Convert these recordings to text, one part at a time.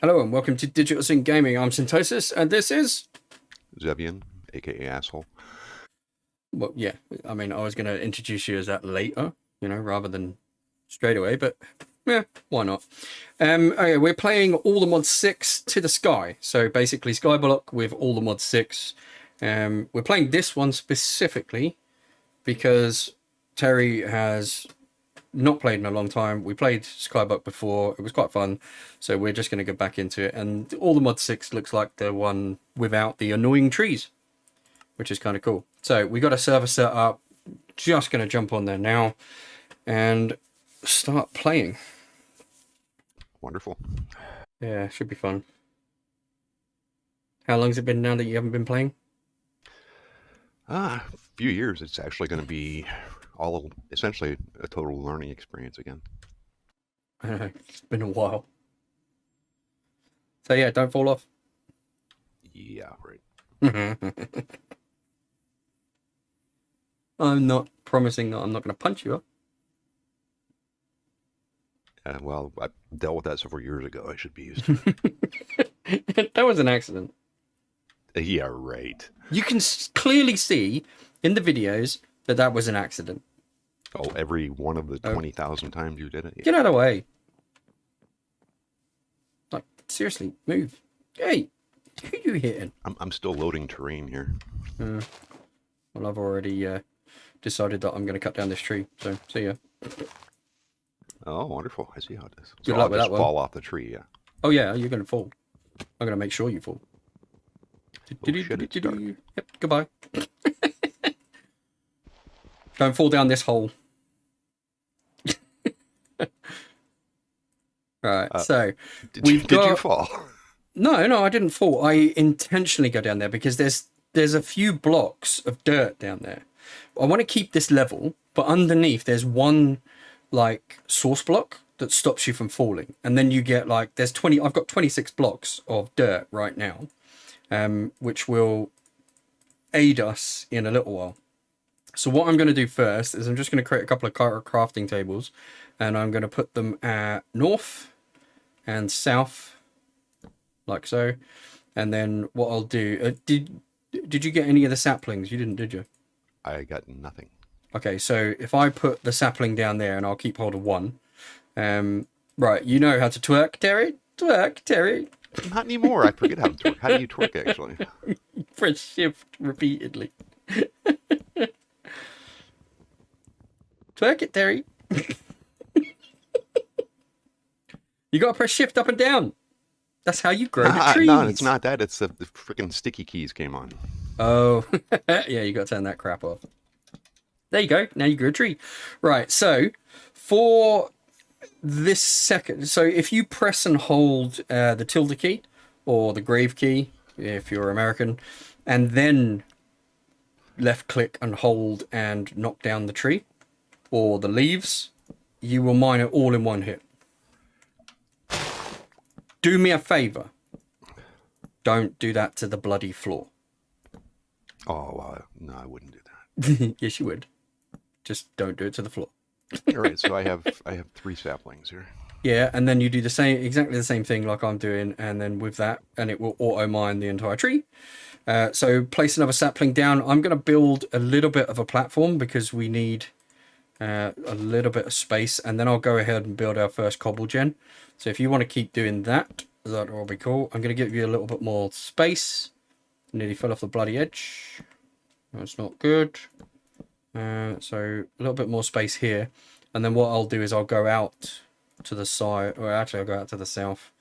Hello and welcome to Digital Sync Gaming. I'm Syntosis, and this is... Zevian, aka asshole. Well, yeah, I mean, I was going to introduce you as that later, rather than straight away, but yeah, why not? Okay, we're playing all the mod 6 to the sky. So basically Skyblock with all the mod 6. We're playing this one specifically because Terry has not played in a long time. We played Skyblock before. It was quite fun. So we're just going to go back into it. And all the mod 6 looks like the one without the annoying trees, which is kind of cool. So we got a server set up. Just going to jump on there now and start playing. Wonderful. Yeah, should be fun. How long's it been now that you haven't been playing? A few years. It's actually going to be all essentially a total learning experience again. I don't know, it's been a while. So yeah, don't fall off. Yeah, right. I'm not promising that I'm not going to punch you up. Well, I dealt with that several years ago. I should be used to That was an accident. it. Yeah, right. You can clearly see in the videos that that was an accident. Oh, every one of the Oh, 20,000 times you did it. get Yeah. out of the way. Like, seriously, move. Hey, who you hitting? I'm still loading terrain here. Well, I've already decided that I'm going to cut down this tree. So, see ya. Oh, wonderful. I see how it is. So Good I'll luck with just that one. fall off the tree. Yeah. Oh, yeah, you're going to fall. I'm going to make sure you fall. Oh, shit, it's dark. Yep, goodbye. Don't fall down this hole. Right, Uh, so did you, we've did you got... fall? No, I didn't fall. I intentionally go down there because there's a few blocks of dirt down there. I want to keep this level, but underneath there's one like source block that stops you from falling, and then you get like there's 20. I've got 26 blocks of dirt right now, which will aid us in a little while. So what I'm going to do first is I'm just going to create a couple of crafting tables, and I'm going to put them at north and south, like so. And then what I'll do, did you get any of the saplings? You didn't, did you? I got nothing. Okay, so if I put the sapling down there and I'll keep hold of one. Right, you know how to twerk, Terry? Twerk, Terry. Not anymore. I forget how to twerk. How do you twerk, actually? Press shift repeatedly. Twerk it, Terry. You gotta press shift up and down. That's how you grow the trees. No, it's not that. It's the freaking sticky keys came on. Oh, yeah, you got to turn that crap off. There you go. Now you grew a tree. Right, so for this second, so if you press and hold the tilde key or the grave key, if you're American, and then left click and hold and knock down the tree or the leaves, you will mine it all in one hit. Do me a favor. Don't do that to the bloody floor. Oh, no, I wouldn't do that. Yes, you would. Just don't do it to the floor. All right, so I have 3 saplings here. Yeah, and then you do the same, exactly the same thing like I'm doing, and then with that, and it will auto mine the entire tree. So place another sapling down. I'm going to build a little bit of a platform because we need a little bit of space, and then I'll go ahead and build our first cobble gen. So if you want to keep doing that, that will be cool. I'm going to give you a little bit more space. Nearly fell off the bloody edge. That's not good. So a little bit more space here, and then what I'll do is I'll go out to the side, or actually I'll go out to the south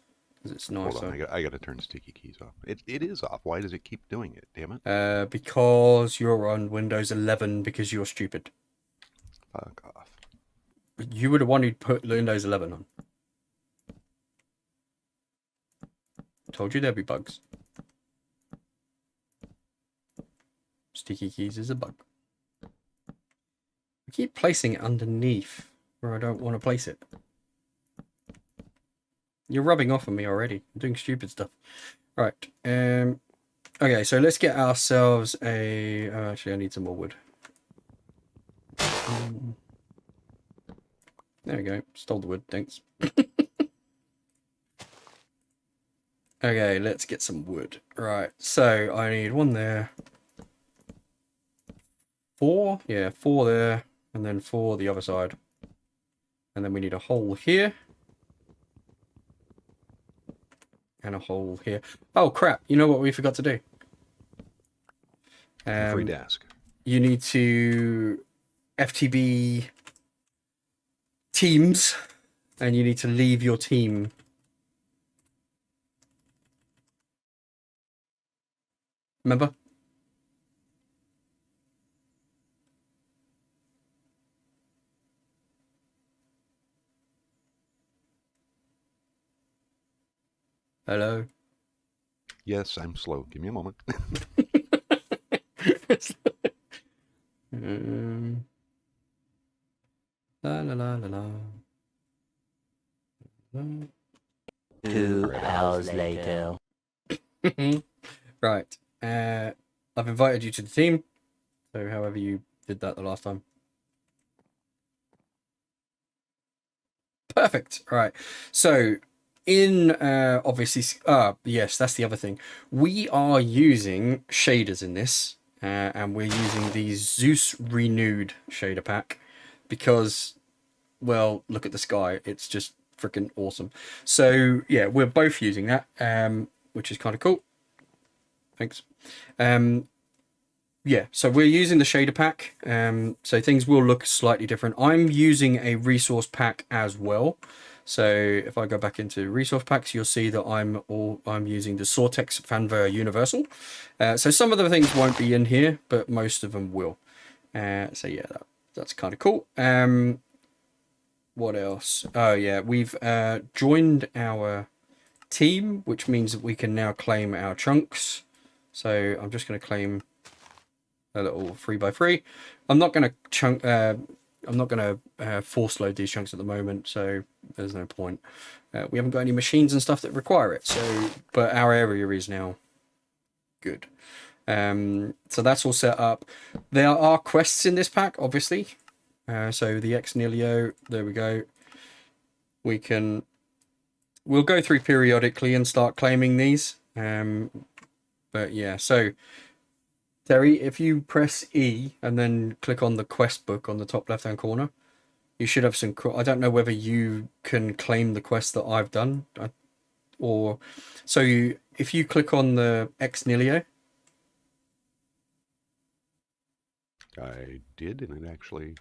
because it's Hold on, nicer. I got to turn sticky keys off. It is off. Why does it keep doing it? Damn it! Because you're on Windows 11 because you're stupid. Fuck off. You were the one who put Windows 11 on. Told you there'd be bugs. Sticky keys is a bug. I keep placing it underneath where I don't want to place it. You're rubbing off on me already. I'm doing stupid stuff. Right. Okay, so let's get ourselves a... Oh, actually, I need some more wood. There we go. Stole the wood. Thanks. Okay, let's get some wood. Right, so I need one there. 4? Yeah, 4 there. And then 4 the other side. And then we need a hole here. And a hole here. Oh, crap. You know what we forgot to do? Feel free to ask. You need to FTB teams. And you need to leave your team. Remember? Hello? Yes, I'm slow. Give me a moment. La la la la la. 2 hours later. Right. I've invited you to the team. So however you did that the last time. Perfect. All right. So in obviously yes, that's the other thing. We are using shaders in this, and we're using the Zeus Renewed shader pack because, well, look at the sky. It's just freaking awesome. So yeah, we're both using that, which is kind of cool. Thanks. Yeah, so we're using the shader pack, so things will look slightly different. I'm using a resource pack as well. So if I go back into resource packs, you'll see that I'm using the Sortex Fanver Universal. So some of the things won't be in here, but most of them will. So yeah, that's kind of cool. What else? Oh yeah, we've joined our team, which means that we can now claim our chunks. So I'm just going to claim a little 3x3. I'm not going to force load these chunks at the moment, so there's no point. We haven't got any machines and stuff that require it, so but our area is now good. So that's all set up. There are quests in this pack, obviously. So the X3vion, there we go. We'll go through periodically and start claiming these. But yeah, so Terry, if you press E and then click on the quest book on the top left-hand corner, you should have some. I don't know whether you can claim the quest that I've done, or so if you click on the X3vion. I did, and it actually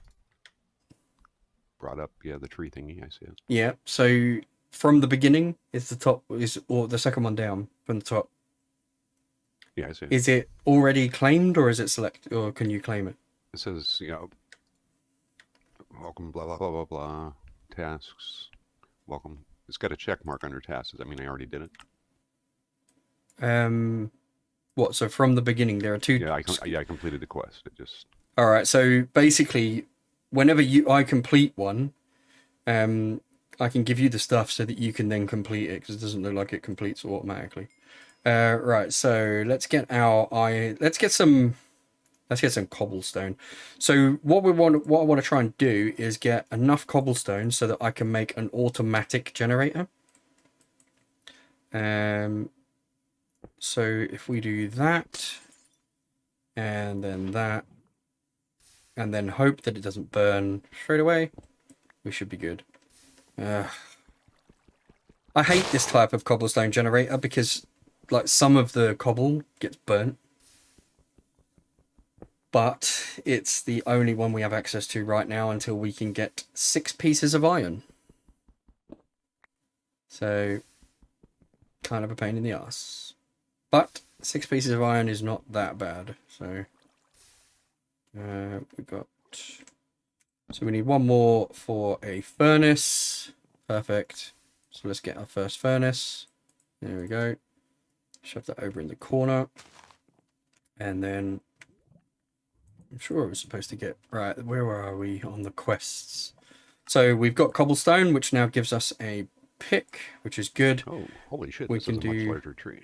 brought up the tree thingy. I see it. Yeah. So from the beginning is the top or the second one down from the top. Yeah, I see it. Is it already claimed or is it select or can you claim it? It says, welcome, blah, blah, blah, blah, blah, tasks, welcome. It's got a check mark under tasks. Does that mean I already did it? What? So from the beginning, there are two. Yeah, I completed the quest. It just. All right. So basically, whenever I complete one, I can give you the stuff so that you can then complete it because it doesn't look like it completes automatically. Right. So let's get some cobblestone. So what I want to try and do is get enough cobblestone so that I can make an automatic generator. So if we do that, and then hope that it doesn't burn straight away, we should be good. I hate this type of cobblestone generator because like some of the cobble gets burnt. But it's the only one we have access to right now until we can get 6 pieces of iron. So, kind of a pain in the ass. But 6 pieces of iron is not that bad. So, we need one more for a furnace. Perfect. So let's get our first furnace. There we go. Shove that over in the corner. And then I'm sure I was supposed to get... Right, where are we on the quests? So we've got cobblestone, which now gives us a pick, which is good. Oh, holy shit, we this can is a much larger tree.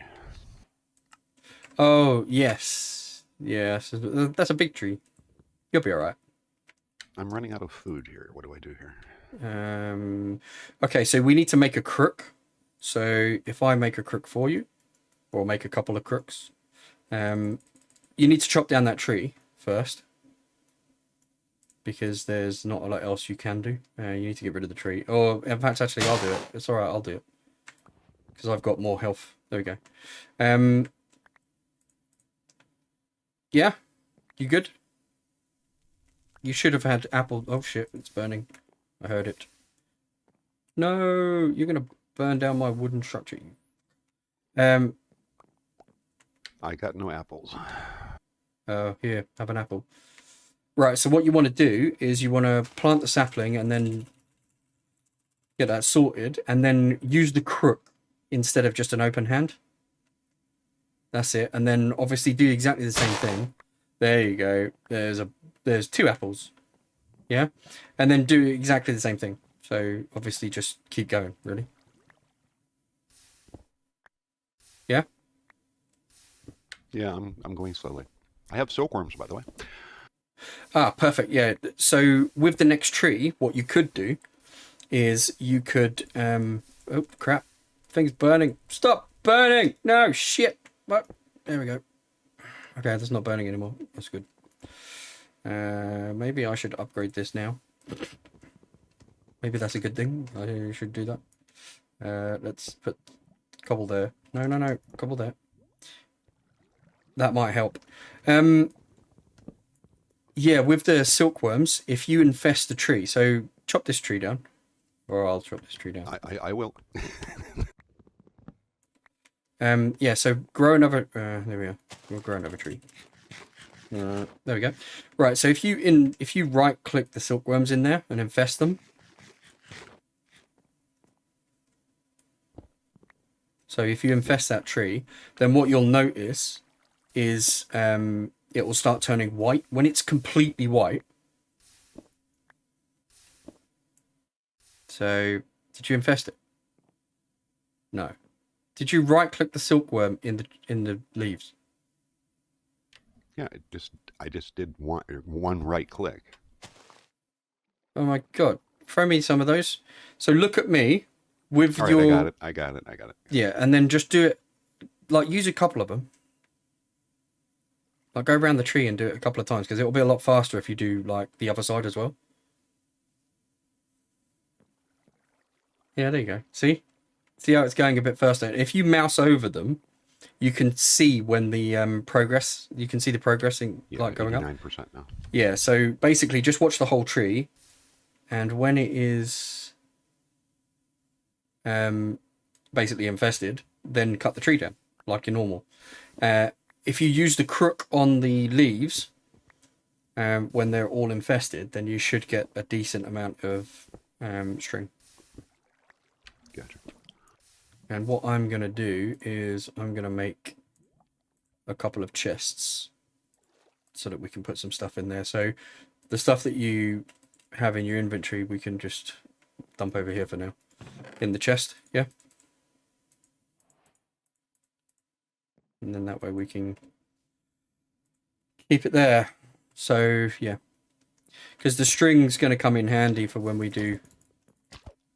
Oh, yes. Yes, that's a big tree. You'll be all right. I'm running out of food here. What do I do here? Okay, so we need to make a crook. So if I make a crook for you, or make a couple of crooks, you need to chop down that tree first, because there's not a lot else you can do. You need to get rid of the tree. Or in fact, actually, I'll do it. It's all right. I'll do it because I've got more health. There we go. Yeah, you good? You should have had apple. Oh shit, it's burning. I heard it. No, you're gonna burn down my wooden structure. I got no apples. Oh, here, have an apple. Right, so what you want to do is you want to plant the sapling and then get that sorted, and then use the crook instead of just an open hand. That's it. And then obviously do exactly the same thing. There you go. There's 2 apples. Yeah? And then do exactly the same thing. So obviously just keep going, really. Yeah? Yeah, I'm going slowly. I have silkworms, by the way. Ah, perfect. Yeah. So with the next tree, what you could do is you could oh crap. Thing's burning. Stop burning! No shit. What? There we go. Okay, that's not burning anymore. That's good. Maybe I should upgrade this now. Maybe that's a good thing. I should do that. Let's put cobble there. No. Cobble there. That might help. Yeah, with the silkworms, if you infest the tree, so chop this tree down. Or I'll chop this tree down. I will. Yeah, so grow another there we are. We'll grow another tree. There we go. Right, so if you right click the silkworms in there and infest them. So if you infest that tree, then what you'll notice is it will start turning white. When it's completely white. So did you infest it? No. Did you right click the silkworm in the leaves? Yeah, I just did one right click. Oh my god. Throw me some of those. So look at me with All right, your I got it. Yeah, and then just do it like use a couple of them. Like go around the tree and do it a couple of times because it'll be a lot faster if you do like the other side as well. Yeah, there you go. See how it's going a bit faster. If you mouse over them, you can see when the progress. You can see the progressing like going up. 89% now. Yeah. So basically, just watch the whole tree, and when it is basically infested, then cut the tree down like your normal. If you use the crook on the leaves, when they're all infested, then you should get a decent amount of string. Gotcha. And what I'm going to do is I'm going to make a couple of chests so that we can put some stuff in there. So the stuff that you have in your inventory, we can just dump over here for now. In the chest, yeah? And then that way we can keep it there. So, yeah. Because the string's going to come in handy for when we do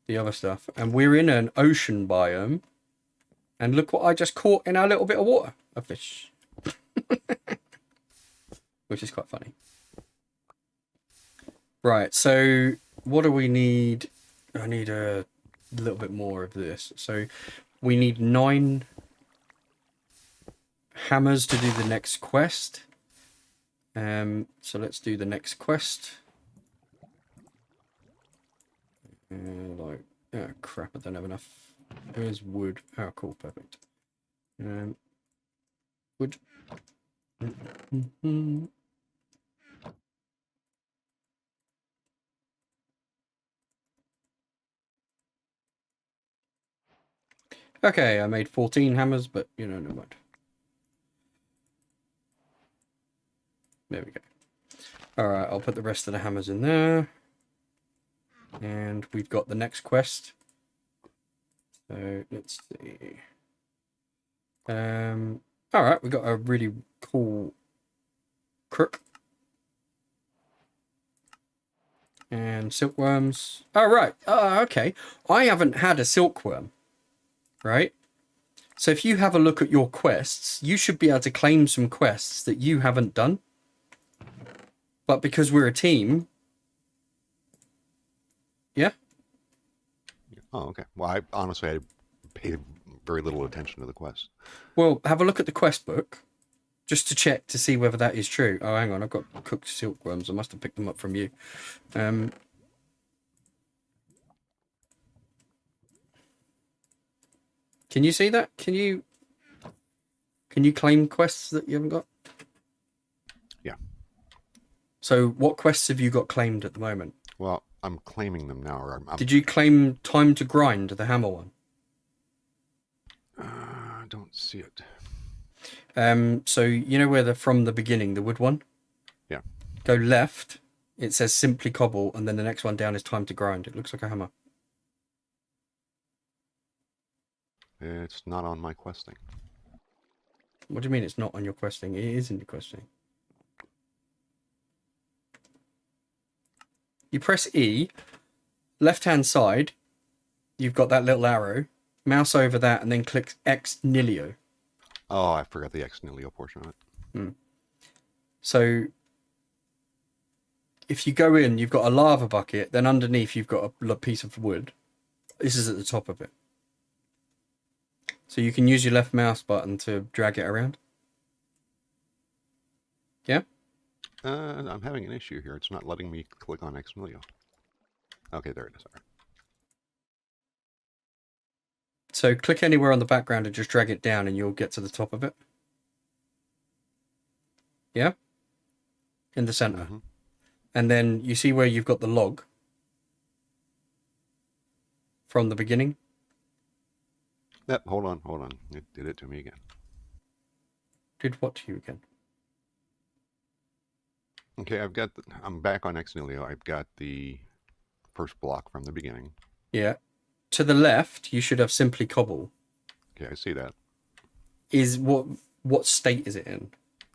the other stuff. And we're in an ocean biome. And look what I just caught in our little bit of water. A fish. Which is quite funny. Right, so what do we need? I need a little bit more of this. So we need 9 hammers to do the next quest. So let's do the next quest. Oh crap, I don't have enough. Where's wood? Oh, cool, perfect. Wood. Okay, I made 14 hammers, but you know, no mind. There we go. Alright, I'll put the rest of the hammers in there. And we've got the next quest. So let's see. Alright, we got a really cool crook. And silkworms. Oh, right. Oh, okay. I haven't had a silkworm. right? So if you have a look at your quests, you should be able to claim some quests that you haven't done. But because we're a team... Yeah? Oh, okay. Well, I paid very little attention to the quest. Well, have a look at the quest book, just to check to see whether that is true. Oh, hang on, I've got cooked silkworms. I must have picked them up from you. Can you see that? Can you claim quests that you haven't got? Yeah. So what quests have you got claimed at the moment? Well, I'm claiming them now. Or I'm Did you claim time to grind, the hammer one? I don't see it. So you know where from the beginning, the wood one? Yeah. Go left. It says simply cobble, and then the next one down is time to grind. It looks like a hammer. It's not on my questing. What do you mean it's not on your questing? It is in your questing. You press E, left-hand side, you've got that little arrow. Mouse over that and then click X nilio. Oh, I forgot the ex nihilo portion of it. So if you go in, you've got a lava bucket, then underneath you've got a piece of wood. This is at the top of it. So you can use your left mouse button to drag it around. Yeah? I'm having an issue here. It's not letting me click on ex nihilo. Okay, there it is. All right. So click anywhere on the background and just drag it down and you'll get to the top of it. Yeah? In the center. Mm-hmm. And then you see where you've got the log from the beginning? Yep, hold on. It did it to me again. Did what to you again? Okay, I'm back on ex nihilo. I've got the first block from the beginning. Yeah. To the left, you should have simply cobble. Okay, I see that. Is what state is it in?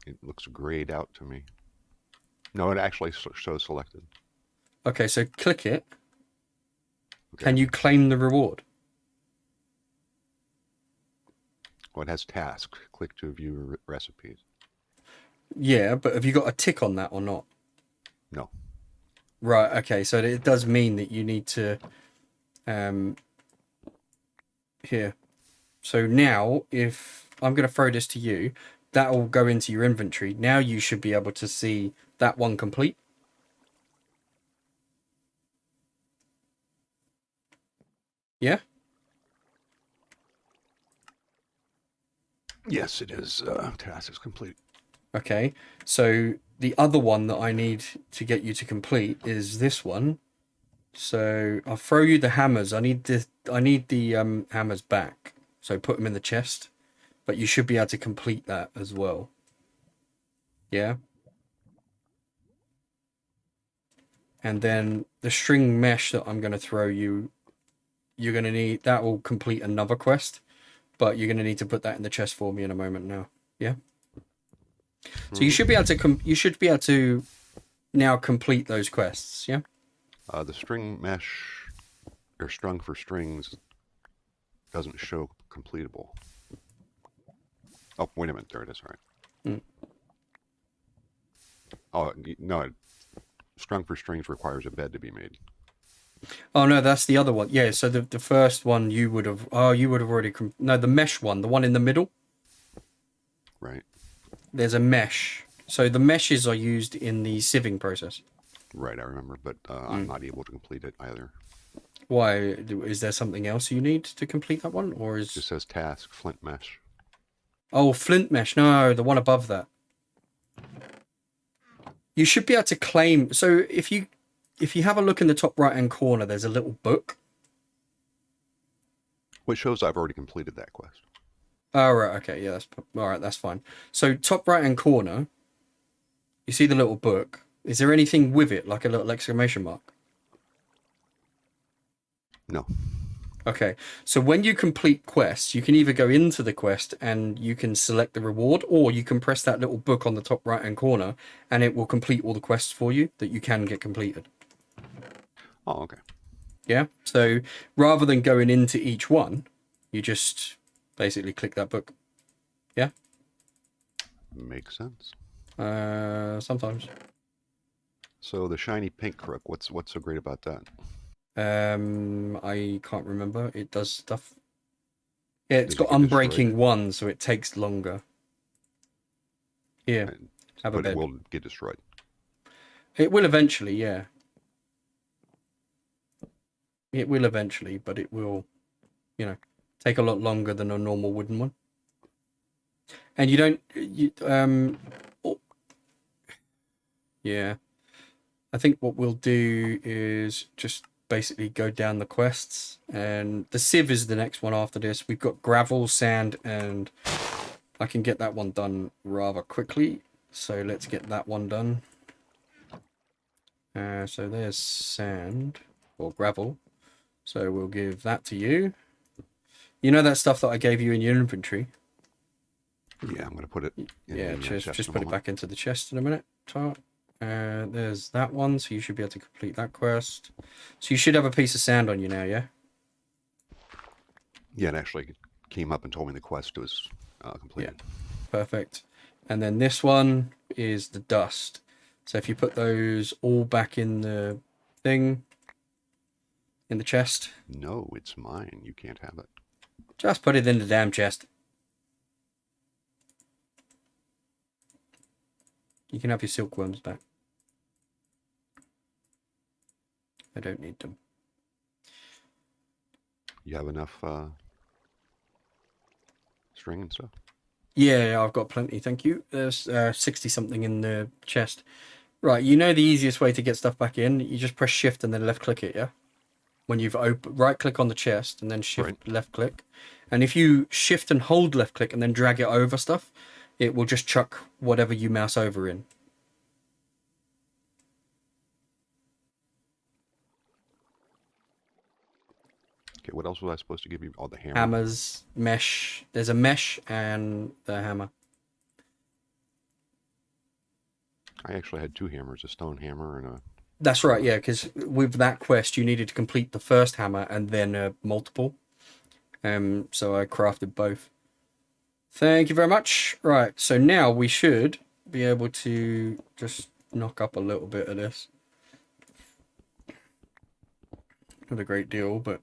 It looks grayed out to me. No, it actually shows selected. Okay, so click it. Okay. Can you claim the reward? Well, it has task. Click to view recipes. Yeah, but have you got a tick on that or not? No. Right, okay, so it does mean that you need to... here. So now, if I'm going to throw this to you, that will go into your inventory. Now you should be able to see that one complete. Yeah? Yes, it is. Task is complete. Okay, so the other one that I need to get you to complete is this one. So I'll throw you the hammers. I need the hammers back. So put them in the chest. But you should be able to complete that as well. Yeah? And then the string mesh that I'm going to throw you, you're going to need... That will complete another quest. But you're going to need to put that in the chest for me in a moment now. Yeah? So you should be able to now complete those quests, yeah? The string mesh, or strung for strings, doesn't show completable. Oh, wait a minute. There it is. All right. Oh, no. Strung for strings requires a bed to be made. Oh, no, that's the other one. Yeah, so the first one you would have... Oh, you would have already... No, the mesh one, the one in the middle. Right. There's a mesh. So the meshes are used in the sieving process. Right, I remember, but I'm not able to complete it either. Why? Is there something else you need to complete that one? Or is... It just says task, flint mesh. Oh, flint mesh. No, the one above that. You should be able to claim... So if you have a look in the top right-hand corner, there's a little book. Which shows I've already completed that quest. Oh, right. Okay. Yeah, all right. That's fine. So top right-hand corner, you see the little book. Is there anything with it, like a little exclamation mark? No. Okay. So when you complete quests, you can either go into the quest and you can select the reward, or you can press that little book on the top right-hand corner and it will complete all the quests for you that you can get completed. Oh, okay. Yeah. So rather than going into each one, You just basically click that book. Yeah? Makes sense. Sometimes. So the shiny pink crook, what's so great about that? I can't remember. It does stuff. Yeah, it's Does it got get destroyed? Unbreaking 1, so it takes longer. Here, Right. have a But it bed. will get destroyed. It will eventually, yeah. It will eventually, but it will, you know, take a lot longer than a normal wooden one. And yeah. I think what we'll do is just basically go down the quests, and the sieve is the next one after this. We've got gravel, sand, and I can get that one done rather quickly. So let's get that one done. So there's sand or gravel. So we'll give that to you. You know that stuff that I gave you in your inventory? Yeah, I'm going to put it in Yeah, the chest just in a put it moment. back into the chest in a minute. There's that one, so you should be able to complete that quest. So you should have a piece of sand on you now, yeah? Yeah, it actually came up and told me the quest was completed. Perfect. And then this one is the dust. So if you put those all back in the thing, in the chest, No, it's mine. You can't have it. just put it in the damn chest. You can have your silkworms back. I don't need them. You have enough string and stuff? Yeah, I've got plenty, thank you. There's 60 something in the chest. Right, you know the easiest way to get stuff back in? You just press shift and then left click it, yeah? When you've right click on the chest and then shift left click. And if you shift and hold left click and then drag it over stuff, it will just chuck whatever you mouse over in. Okay, what else was I supposed to give you? Oh, the hammer. Hammers, mesh. There's a mesh and the hammer. I actually had 2 hammers, a stone hammer and a... That's right, yeah, because with that quest you needed to complete the first hammer and then multiple. So I crafted both. Thank you very much. Right, so now we should be able to just knock up a little bit of this. Not a great deal, but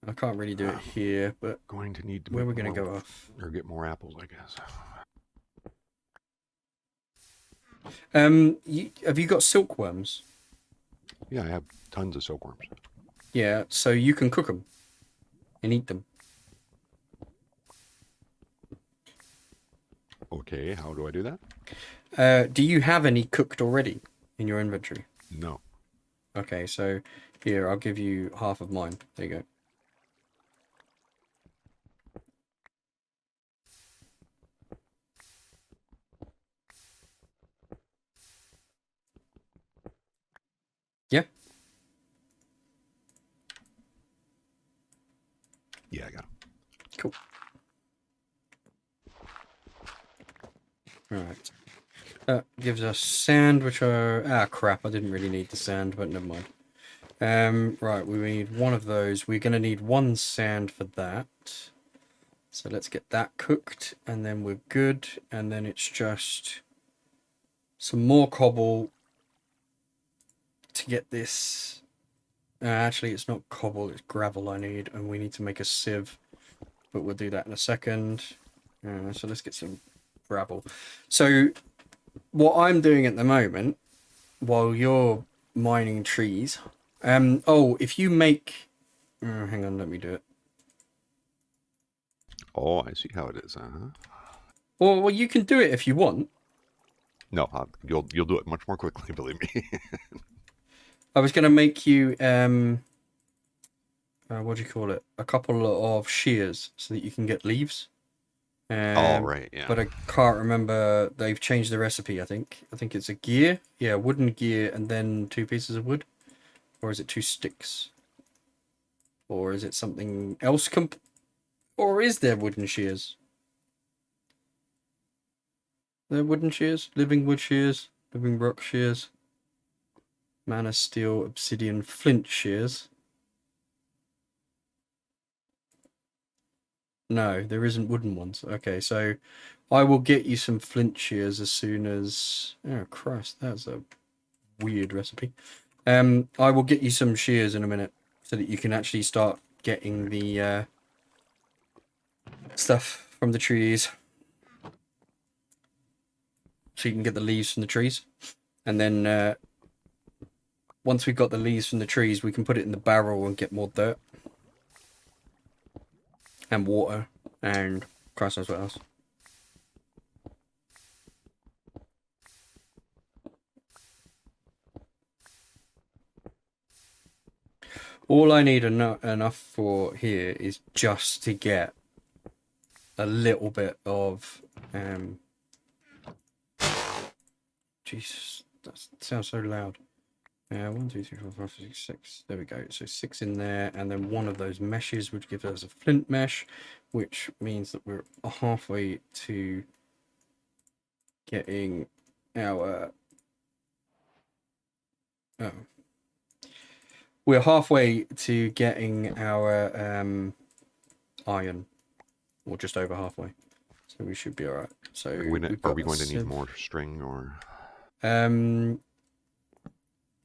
I can't really do it here. But going to need to where we're going to go off? Or get more apples, I guess. Have you got silkworms? Yeah, I have tons of silkworms. Yeah, so you can cook them and eat them. Okay, how do I do that? Do you have any cooked already in your inventory? No. Okay, so here, I'll give you half of mine. There you go. Yeah? Yeah, I got them. Cool. Alright. That gives us sand, which are... Ah, crap, I didn't really need the sand, but never mind. Right, we need one of those. We're going to need 1 sand for that. So let's get that cooked, and then we're good. And then it's just some more cobble to get this. Actually, it's not cobble, it's gravel I need, and we need to make a sieve. But we'll do that in a second. So let's get some gravel. So what I'm doing at the moment, while you're mining trees... if you make... hang on, let me do it. Oh, I see how it is. Well, you can do it if you want. No, you'll do it much more quickly, believe me. I was going to make you, what do you call it? A couple of shears so that you can get leaves. Right, yeah. But I can't remember. They've changed the recipe, I think. I think it's a gear. Yeah, wooden gear and then 2 pieces of wood. Or is it 2 sticks? Or is it something else? Or is there wooden shears? There wooden shears? Living wood shears? Living rock shears? Mana, steel, obsidian, flint shears. No, there isn't wooden ones. Okay, so I will get you some flint shears as soon as... Oh, Christ, that's a weird recipe. I will get you some shears in a minute so that you can actually start getting the stuff from the trees. So you can get the leaves from the trees. And then once we've got the leaves from the trees, we can put it in the barrel and get more dirt. And water. And Christ knows what else. All I need enough for here is just to get a little bit of... Jesus, that sounds so loud. 1, 2, 3, 4, 5, 6, 6. There we go. So 6 in there, and then one of those meshes would give us a flint mesh, which means that we're halfway to getting our... Oh. We're halfway to getting our iron, or just over halfway. So we should be all right. So are we going to need more string or?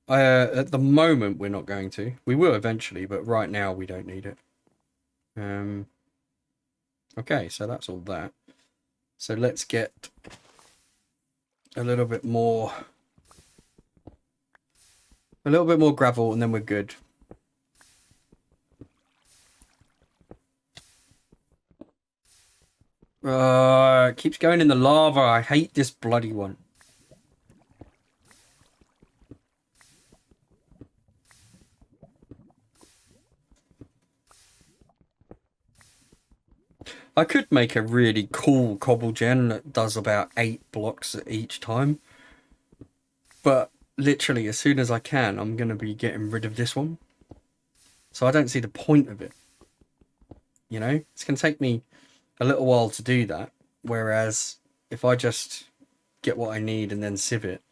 At the moment we're not going to. We will eventually, but right now we don't need it. Okay, so that's all that. So let's get a little bit more gravel, and then we're good. It keeps going in the lava. I hate this bloody one. I could make a really cool cobble gen that does about 8 blocks at each time. But literally, as soon as I can, I'm going to be getting rid of this one. So I don't see the point of it. You know? It's going to take me a little while to do that. Whereas, if I just get what I need and then sieve it,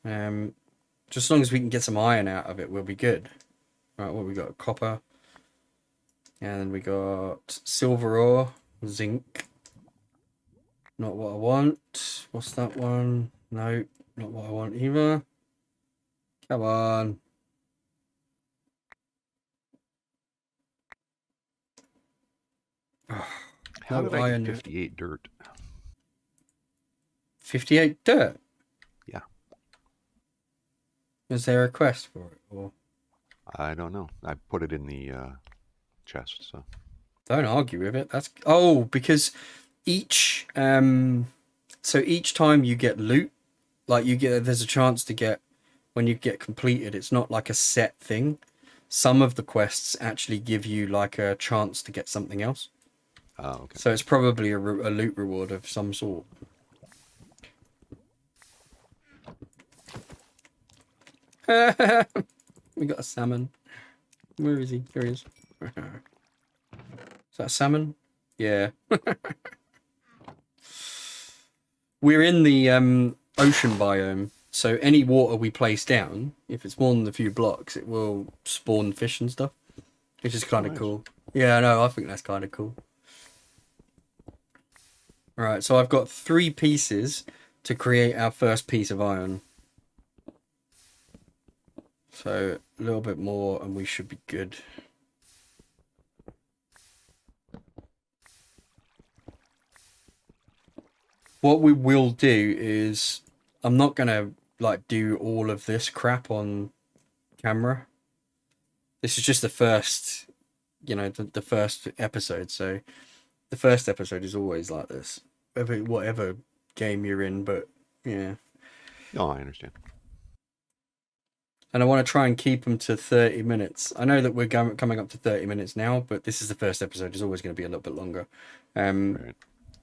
just as long as we can get some iron out of it, we'll be good. Right, what we got? Copper. And we got silver ore, zinc. Not what I want. What's that one? No, not what I want either. Come on. How did I get 58 dirt? 58 dirt? Yeah. Is there a quest for it? Or? I don't know. I put it in the chest, so. Don't argue with it. That's because each so each time you get loot, like there's a chance to get, when you get completed, it's not like a set thing. Some of the quests actually give you like a chance to get something else. Oh, okay. So it's probably a loot reward of some sort. We got a salmon. Where is he? Here he is. Is that a salmon? Yeah. We're in the ocean biome, so any water we place down, if it's more than a few blocks, it will spawn fish and stuff, which is kind of cool. Yeah, no, I think that's kind of cool. Right, so I've got 3 pieces to create our first piece of iron. So a little bit more and we should be good. What we will do is, I'm not going to like do all of this crap on camera. This is just the first, you know, the first episode. So the first episode is always like this, whatever game you're in, but yeah. No, I understand. And I want to try and keep them to 30 minutes. I know that we're coming up to 30 minutes now, but this is the first episode. It's always going to be a little bit longer. Right.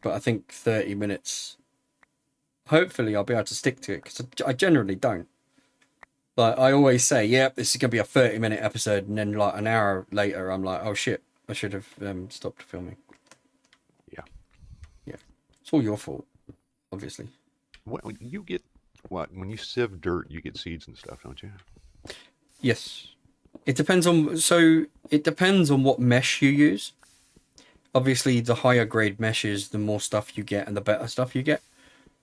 But I think 30 minutes, hopefully I'll be able to stick to it, because I generally don't. Like, I always say, yep, this is going to be a 30-minute episode, and then like an hour later, I'm like, oh shit, I should have stopped filming. Yeah. Yeah. It's all your fault, obviously. What, you get, when you sieve dirt, you get seeds and stuff, don't you? Yes. It depends on what mesh you use. Obviously, the higher grade meshes, the more stuff you get and the better stuff you get.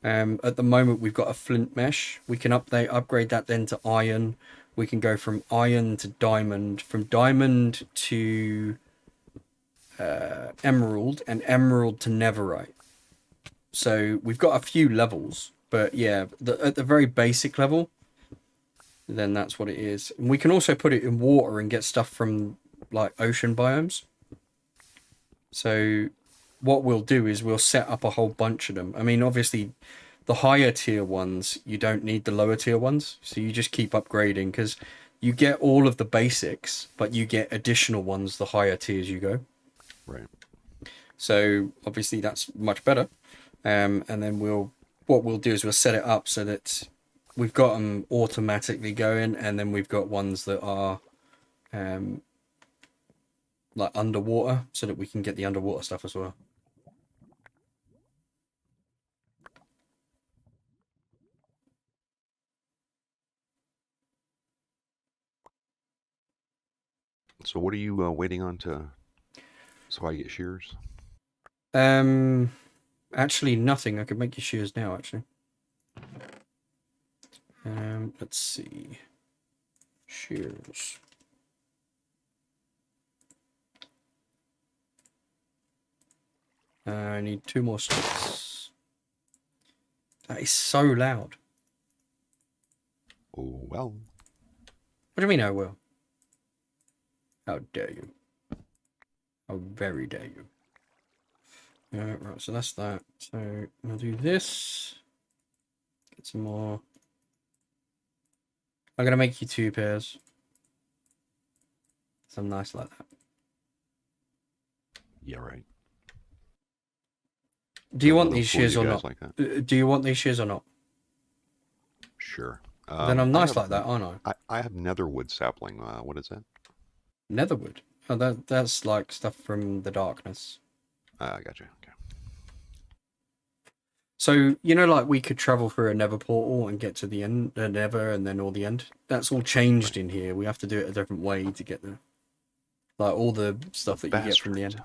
At the moment, we've got a flint mesh. We can upgrade that then to iron. We can go from iron to diamond, from diamond to emerald, and emerald to netherite. So we've got a few levels, but yeah, at the very basic level, then that's what it is. And we can also put it in water and get stuff from like ocean biomes. So what we'll do is we'll set up a whole bunch of them. I mean, obviously, the higher tier ones, you don't need the lower tier ones. So you just keep upgrading because you get all of the basics, but you get additional ones the higher tiers you go. Right. So obviously that's much better. And then what we'll do is we'll set it up so that we've got them automatically going, and then we've got ones that are like underwater, so that we can get the underwater stuff as well. So what are you waiting on so I get shears? Actually nothing. I could make you shears now, actually. Let's see. Shears. I need 2 more sticks. That is so loud. Oh, well. What do you mean, oh well? How dare you? How very dare you? Right, so that's that. So I'll do this. Get some more. I'm going to make you 2 pairs. Some nice like that. Yeah, right. Do you Got want one of these those cool shears or guys not? like that. Do you want these shears or not? Sure. Then I'm nice like that, aren't I? I have netherwood sapling. What is that? Netherwood. Oh, that's like stuff from the darkness. I gotcha. Okay. So, you know, like we could travel through a nether portal and get to the end, nether, and then all the end. That's all changed in here. We have to do it a different way to get there. Like all the stuff that you get from the end.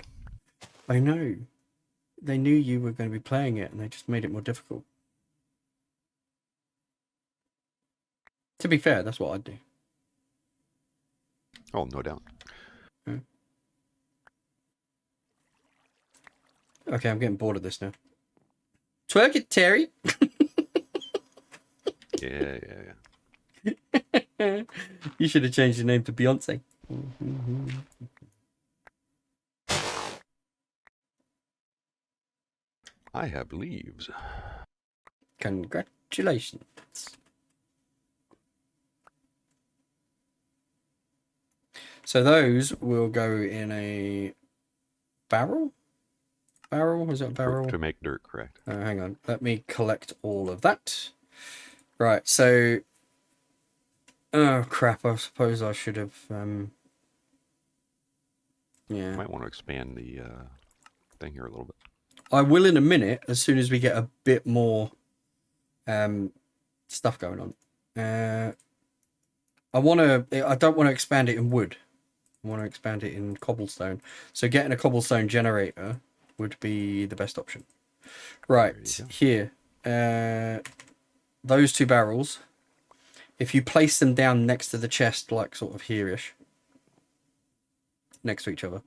I know. They knew you were going to be playing it, and they just made it more difficult. To be fair, that's what I'd do. Oh, no doubt. Okay, I'm getting bored of this now. Twerk it, Terry. Yeah. You should have changed your name to Beyonce. I have leaves. Congratulations. So those will go in a barrel? Barrel? Is that a barrel? To make dirt, correct. Hang on. Let me collect all of that. Right, so... Oh, crap. I suppose I should have... Yeah. Might want to expand the thing here a little bit. I will in a minute, as soon as we get a bit more stuff going on. I don't want to expand it in wood. I want to expand it in cobblestone. So getting a cobblestone generator would be the best option. Right, here. Those 2 barrels. If you place them down next to the chest, like sort of here-ish. Next to each other.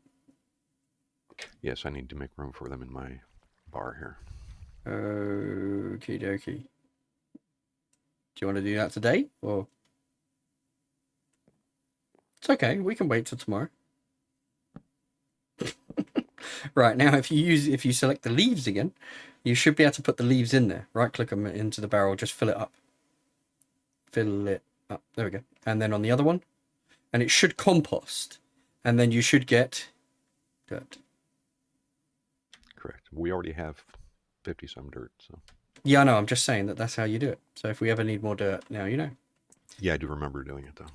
Yes, I need to make room for them in my bar here. Okie dokie. Do you want to do that today, or? It's okay. We can wait till tomorrow. Right, now if you select the leaves again, you should be able to put the leaves in there. Right click them into the barrel, just fill it up. Fill it up. There we go. And then on the other one, and it should compost, and then you should get dirt. Correct. We already have 50 some dirt, so. Yeah, I know. I'm just saying that's how you do it. So if we ever need more dirt, now you know. Yeah, I do remember doing it though.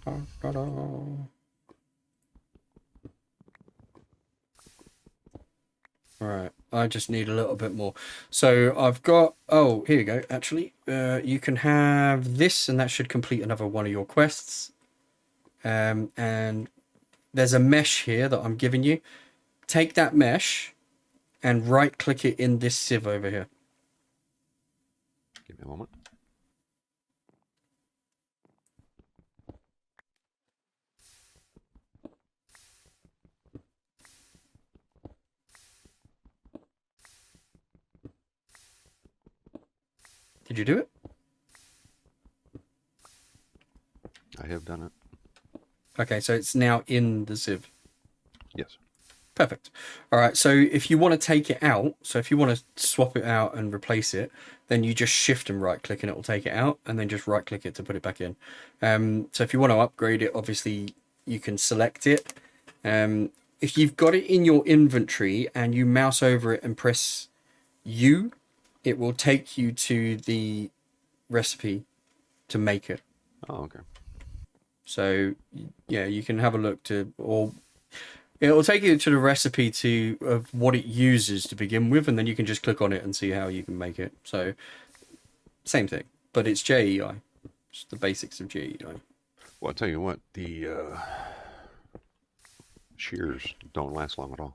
Alright, I just need a little bit more. So I've got... Oh, here you go, actually. You can have this, and that should complete another one of your quests. And there's a mesh here that I'm giving you. Take that mesh, and right click it in this sieve over here. Give me a moment. Did you do it? I have done it. Okay, so it's now in the sieve. Yes. Perfect. All right, so if you want to take it out, so if you want to swap it out and replace it, then you just shift and right click and it will take it out, and then just right click it to put it back in. So if you want to upgrade it, obviously you can select it. If you've got it in your inventory and you mouse over it and press U, it will take you to the recipe to make it. Oh, okay. So yeah, you can have a look to, or it will take you to the recipe of what it uses to begin with, and then you can just click on it and see how you can make it. So same thing, but it's JEI. It's the basics of JEI. Well, I'll tell you what, the shears don't last long at all.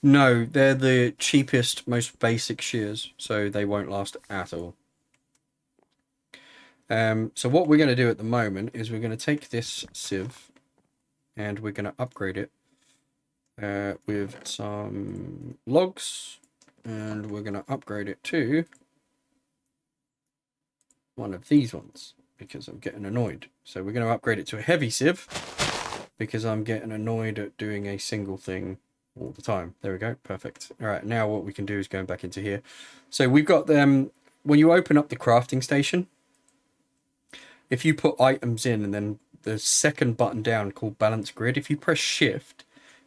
No, they're the cheapest, most basic shears, so they won't last at all. So what we're going to do at the moment is we're going to take this sieve and we're going to upgrade it with some logs, and we're going to upgrade it to one of these ones because I'm getting annoyed. So we're going to upgrade it to a heavy sieve because I'm getting annoyed at doing a single thing all the time. There we go. Perfect. All right. Now what we can do is go back into here. So we've got them. When you open up the crafting station, if you put items in and then the second button down called balance grid, if you press shift,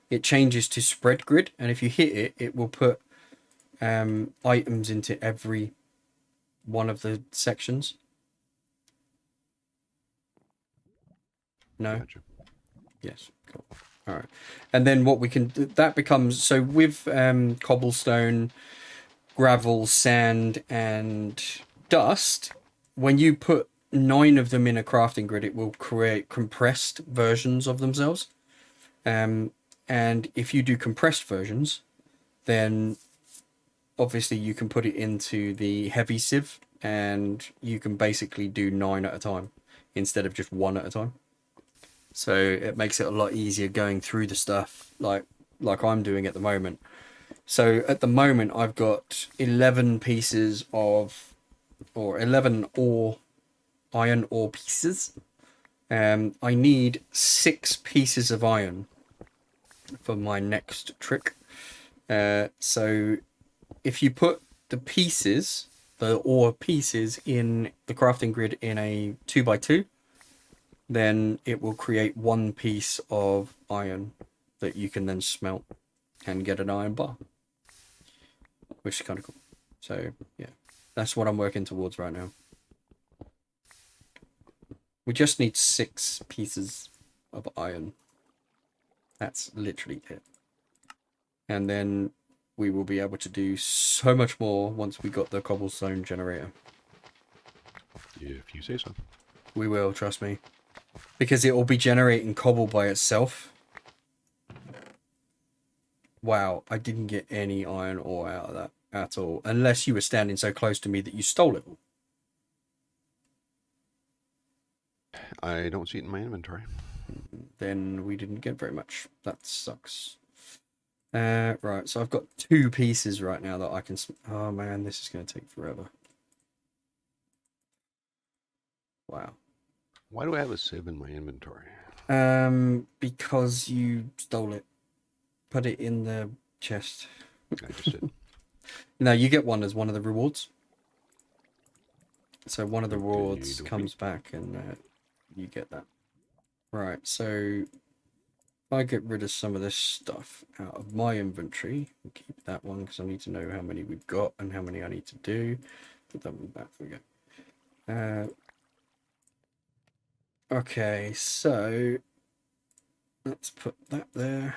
it changes to spread grid. And if you hit it, it will put items into every one of the sections. No? Gotcha. Yes. Cool. All right. And then what we can, that becomes, so with cobblestone, gravel, sand, and dust, when you put 9 of them in a crafting grid, it will create compressed versions of themselves. And if you do compressed versions, then obviously you can put it into the heavy sieve and you can basically do 9 at a time instead of just 1 at a time. So it makes it a lot easier going through the stuff like I'm doing at the moment. So at the moment I've got 11 pieces of, or 11 iron ore pieces. I need 6 pieces of iron for my next trick. So if you put the pieces, the ore pieces in the crafting grid in a 2x2, then it will create 1 piece of iron that you can then smelt and get an iron bar, which is kind of cool. So yeah, that's what I'm working towards right now. We just need 6 pieces of iron. That's literally it. And then we will be able to do so much more once we got the cobblestone generator. If you say so. We will, trust me. Because it will be generating cobble by itself. Wow, I didn't get any iron ore out of that at all. Unless you were standing so close to me that you stole it all. I don't see it in my inventory. Then we didn't get very much. That sucks. Right, so I've got 2 pieces right now that I can... Oh man, this is going to take forever. Wow. Why do I have a sieve in my inventory? Because you stole it. Put it in the chest. I just did. No, you get one as one of the rewards. So one of the Okay, rewards dokie. comes back and you get that. Right, so if I get rid of some of this stuff out of my inventory, I'll keep that one because I need to know how many we've got and how many I need to do. Put that one back. There we go. Okay, so let's put that there.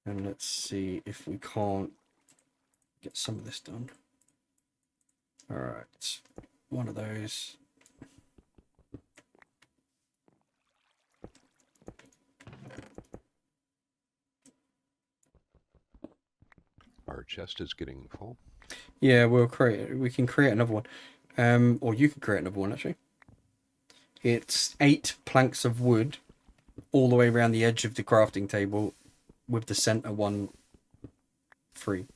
And let's see if we can't get some of this done. Alright, one of those. Our chest is getting full. Yeah, we can create another one. Or you can create another one, actually. It's 8 planks of wood all the way around the edge of the crafting table with the center one free.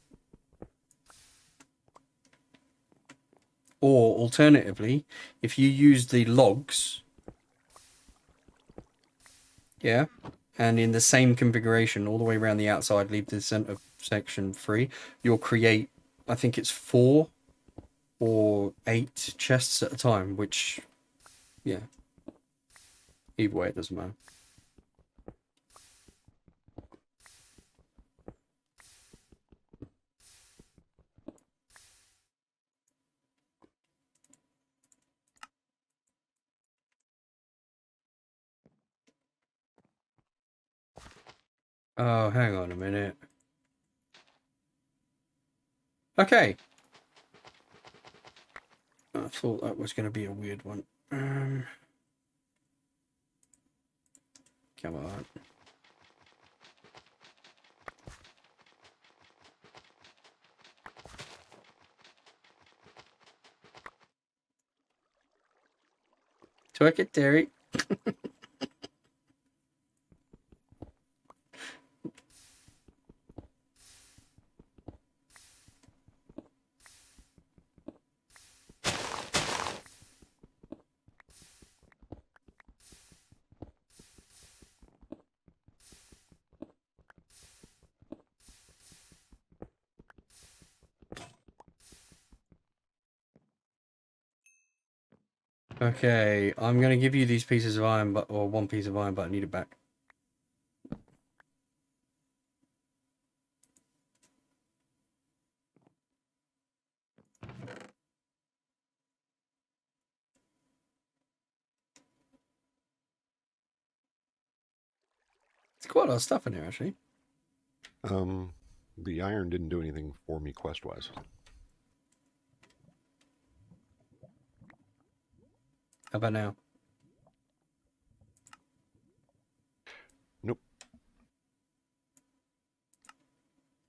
Or alternatively, if you use the logs, yeah, and in the same configuration all the way around the outside, leave the center section free, you'll create, I think it's 4 or 8 chests at a time, which, yeah, either way, it doesn't matter. Oh, hang on a minute. Okay. I thought that was going to be a weird one. Come on. Twerk it, Derek. Okay, I'm going to give you these pieces of iron, or 1 piece of iron, but I need it back. It's quite a lot of stuff in here, actually. The iron didn't do anything for me quest-wise. How about now? Nope.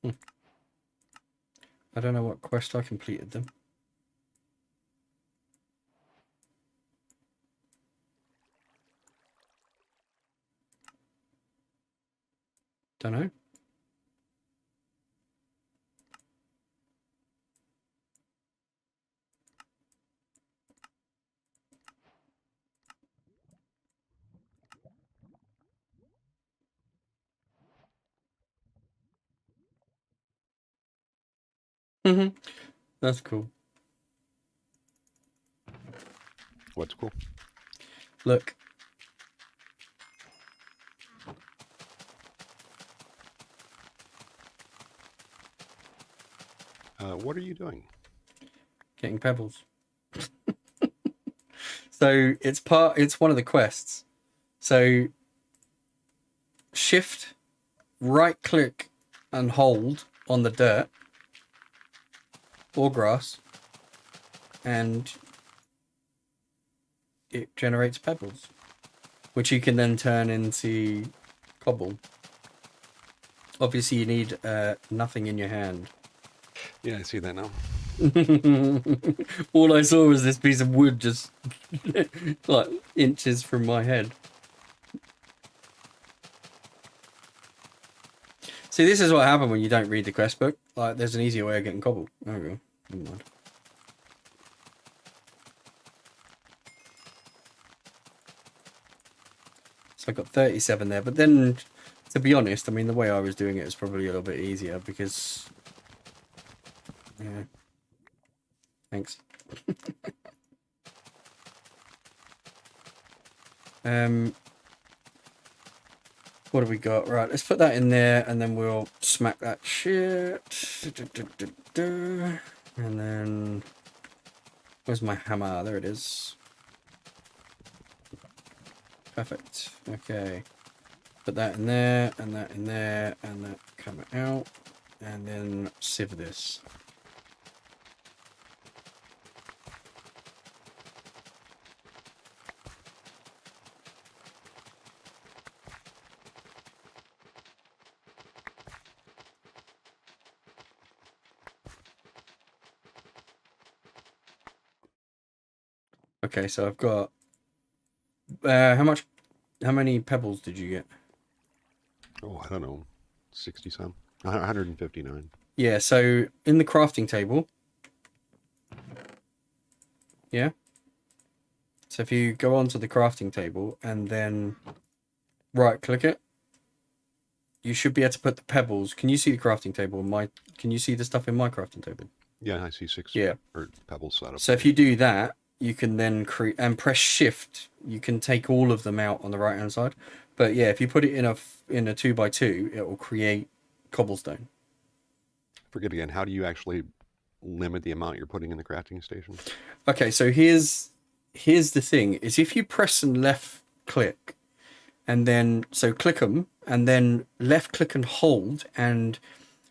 I don't know what quest I completed them. Don't know. That's cool. What's cool? Look. What are you doing? Getting pebbles. So it's one of the quests. So shift, right click and hold on the dirt or grass and it generates pebbles, which you can then turn into cobble. Obviously you need nothing in your hand. Yeah, I see that now. All I saw was this piece of wood just like inches from my head. See, this is what happened when you don't read the quest book. Like, there's an easier way of getting cobble. There we go. Never mind. So I got 37 there, but then, to be honest, I mean, the way I was doing it was probably a little bit easier because, yeah. Thanks. What have we got? Right, let's put that in there, and then we'll smack that shit. And then, where's my hammer? There it is. Perfect. Okay. Put that in there, and that in there, and that come out, and then sieve this. Okay, so I've got how many pebbles did you get? Oh, I don't know. 60 some. 159. Yeah, so in the crafting table. Yeah. So if you go onto the crafting table and then right click it, you should be able to put the pebbles. Can you see the crafting table? Can you see the stuff in my crafting table? Yeah, I see 6 Yeah. or pebbles set up. So if you do that, you can then create and press shift. You can take all of them out on the right hand side. But yeah, if you put it in a 2x2, it will create cobblestone. Forget again. How do you actually limit the amount you're putting in the crafting station? Okay, so here's the thing: is if you press and left click, and then so click them, and then left click and hold, and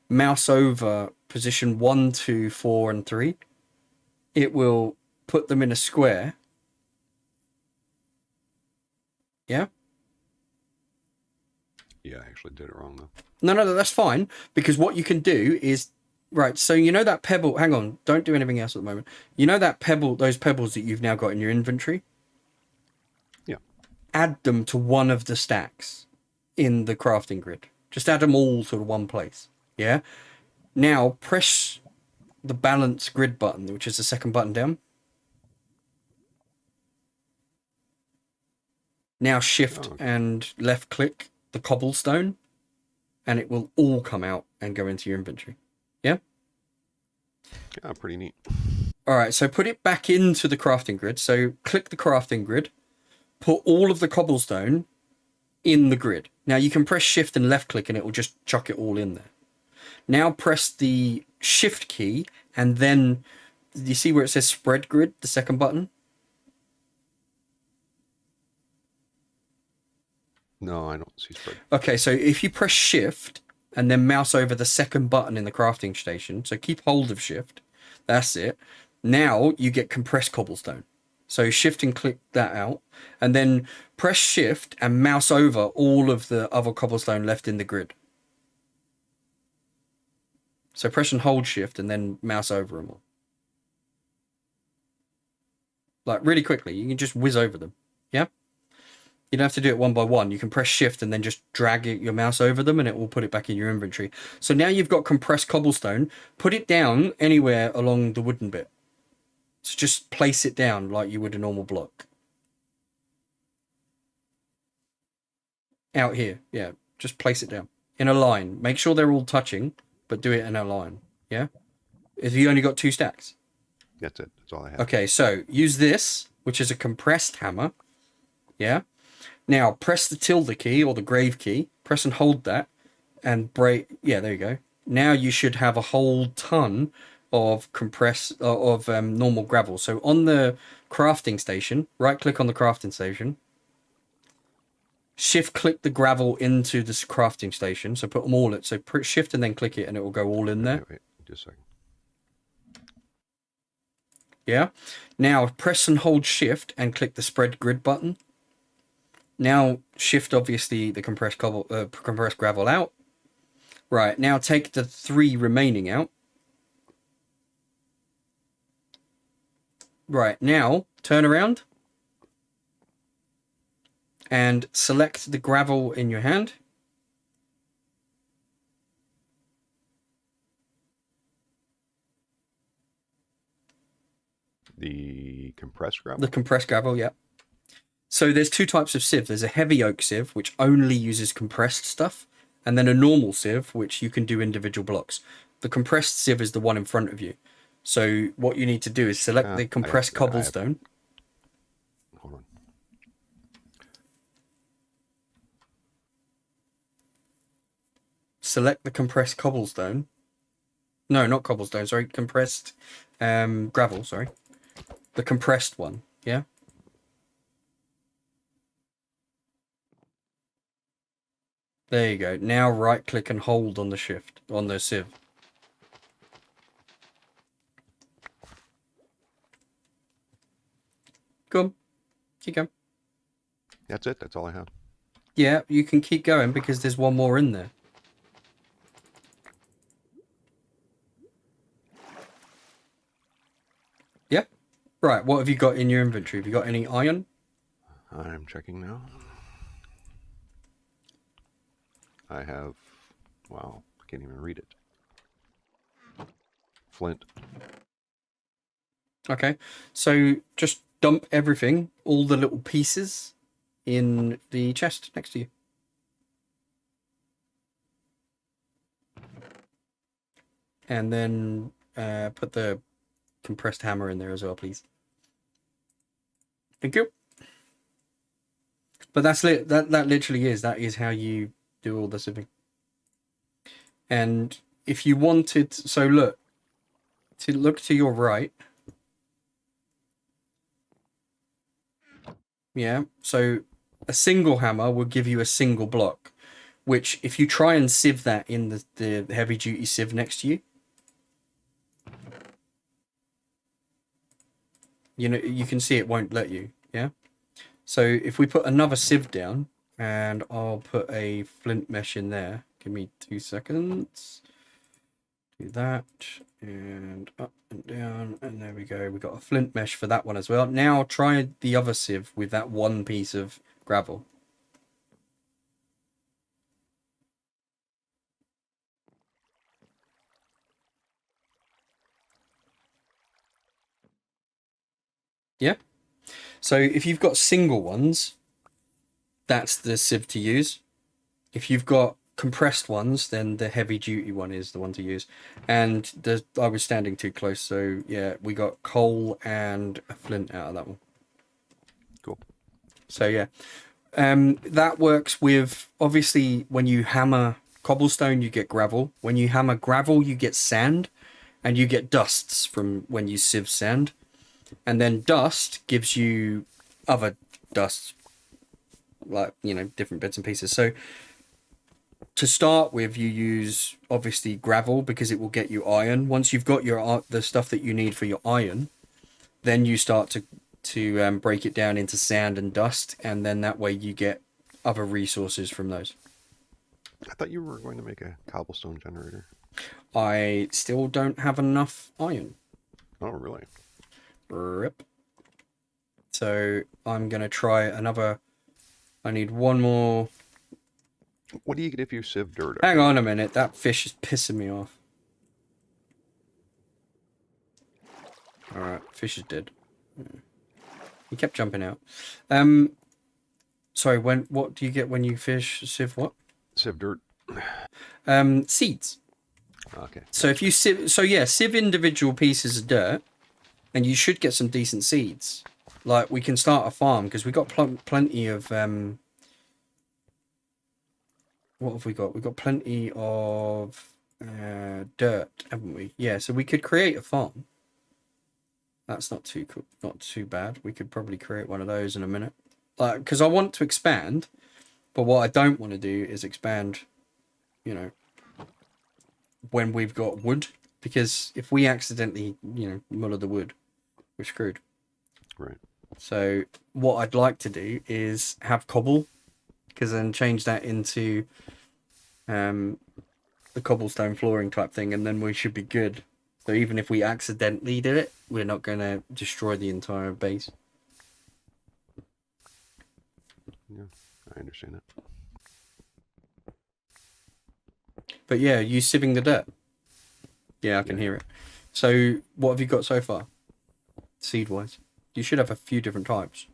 mouse over position 1, 2, 4, and 3, it will put them in a square. Yeah. Yeah, I actually did it wrong though. No, that's fine, because what you can do is right. So you know that pebble. Hang on, don't do anything else at the moment. You know that pebble, those pebbles that you've now got in your inventory. Yeah. Add them to one of the stacks in the crafting grid. Just add them all to one place. Yeah. Now press the balance grid button, which is the second button down. Now shift and left click the cobblestone, and it will all come out and go into your inventory. Yeah? Yeah, pretty neat. All right, so put it back into the crafting grid. So click the crafting grid, put all of the cobblestone in the grid. Now you can press shift and left click and it will just chuck it all in there. Now press the shift key and then you see where it says spread grid, the second button? No, I don't see spread. Okay, so if you press shift and then mouse over the second button in the crafting station, so keep hold of shift, that's it. Now you get compressed cobblestone. So shift and click that out, and then press shift and mouse over all of the other cobblestone left in the grid. So press and hold shift and then mouse over them all. Like really quickly, you can just whiz over them. Yeah? You don't have to do it one by one. You can press shift and then just drag your mouse over them and it will put it back in your inventory. So now you've got compressed cobblestone. Put it down anywhere along the wooden bit. So just place it down like you would a normal block. Out here, yeah. Just place it down. In a line. Make sure they're all touching, but do it in a line. Yeah? If you only got 2 stacks. That's it. That's all I have. Okay, so use this, which is a compressed hammer. Yeah? Now, press the tilde key or the grave key. Press and hold that. And break. Yeah, there you go. Now you should have a whole ton of normal gravel. So on the crafting station, right click on the crafting station. Shift click the gravel into this crafting station. So put them all in. So shift and then click it and it will go all in there. Wait, just a second. Yeah. Now press and hold shift and click the spread grid button. Now shift obviously the compressed gravel out. Right, now take the 3 remaining out. Right, now turn around and select the gravel in your hand. The compressed gravel? The compressed gravel, yeah. So there's 2 types of sieve. There's a heavy oak sieve, which only uses compressed stuff, and then a normal sieve, which you can do individual blocks. The compressed sieve is the one in front of you. So what you need to do is select the compressed cobblestone. Hold on. Select the compressed cobblestone. No, not cobblestone, sorry. Compressed gravel, sorry. The compressed one, yeah? There you go. Now right click and hold on the shift, on the sieve. Go on. Keep going. That's it. That's all I have. Yeah, you can keep going because there's one more in there. Yeah. Right, what have you got in your inventory? Have you got any iron? I'm checking now. I have, wow, I can't even read it. Flint. Okay, so just dump everything, all the little pieces, in the chest next to you. And then put the compressed hammer in there as well, please. Thank you. But that literally is, that is how you do all the sieving. And if you wanted, so look to your right. Yeah, so a single hammer will give you a single block, which if you try and sieve that in the heavy duty sieve next to you, you know, you can see it won't let you. Yeah. So if we put another sieve down, and I'll put a flint mesh in there. Give me 2 seconds. Do that, and up and down, and there we go. We got a flint mesh for that one as well. Now try the other sieve with that one piece of gravel. Yeah. So if you've got single ones, that's the sieve to use. If you've got compressed ones, then the heavy duty one is the one to use. And I was standing too close, so yeah, we got coal and a flint out of that one. Cool. So yeah, that works with, obviously, when you hammer cobblestone, you get gravel. When you hammer gravel, you get sand, and you get dusts from when you sieve sand. And then dust gives you other dusts, like, you know, different bits and pieces. So to start with, you use obviously gravel because it will get you iron. Once you've got the stuff that you need for your iron, then you start to break it down into sand and dust, and then that way you get other resources from those. I thought you were going to make a cobblestone generator. I still don't have enough iron. Oh, really? Rip. So I'm gonna try another. I need one more. What do you get if you sieve dirt? Hang on a minute, that fish is pissing me off. Alright, fish is dead. He kept jumping out. Sorry, what do you get when you fish sieve what? Sieve dirt. Seeds. Okay. So if you sieve individual pieces of dirt, and you should get some decent seeds. Like, we can start a farm because we got plenty of what have we got? We've got plenty of dirt, haven't we? Yeah, so we could create a farm. That's not too cool, not too bad. We could probably create one of those in a minute. Like, because I want to expand, but what I don't want to do is expand, you know, when we've got wood, because if we accidentally, you know, muller the wood, we're screwed. Right. So what I'd like to do is have cobble, because then change that into the cobblestone flooring type thing, and then we should be good. So even if we accidentally did it, we're not going to destroy the entire base. Yeah, I understand it. But yeah, you sieving the dirt. Yeah, I can hear it. So what have you got so far? Seed-wise. You should have a few different types.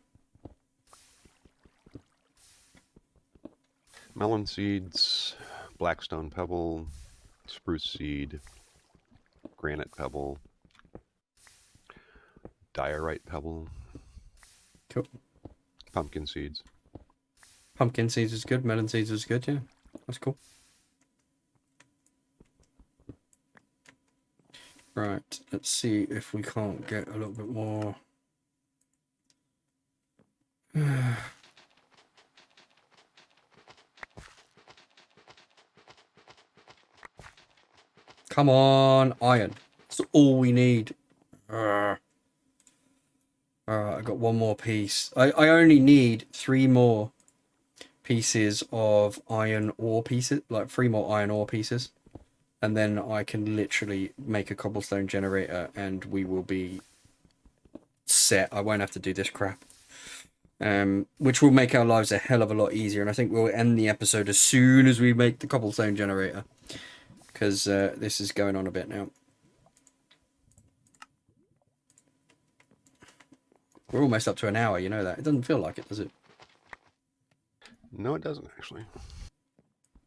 Melon seeds, blackstone pebble, spruce seed, granite pebble, diorite pebble. Cool. Pumpkin seeds. Pumpkin seeds is good. Melon seeds is good, yeah. That's cool. Right, let's see if we can't get a little bit more. Come on, iron. That's all we need. Alright, I got one more piece. I only need 3 more pieces of iron ore pieces, like 3 more iron ore pieces. And then I can literally make a cobblestone generator, and we will be set, I won't have to do this crap. Which will make our lives a hell of a lot easier. And I think we'll end the episode as soon as we make the cobblestone generator. Because this is going on a bit now. We're almost up to an hour, you know that. It doesn't feel like it, does it? No, it doesn't actually.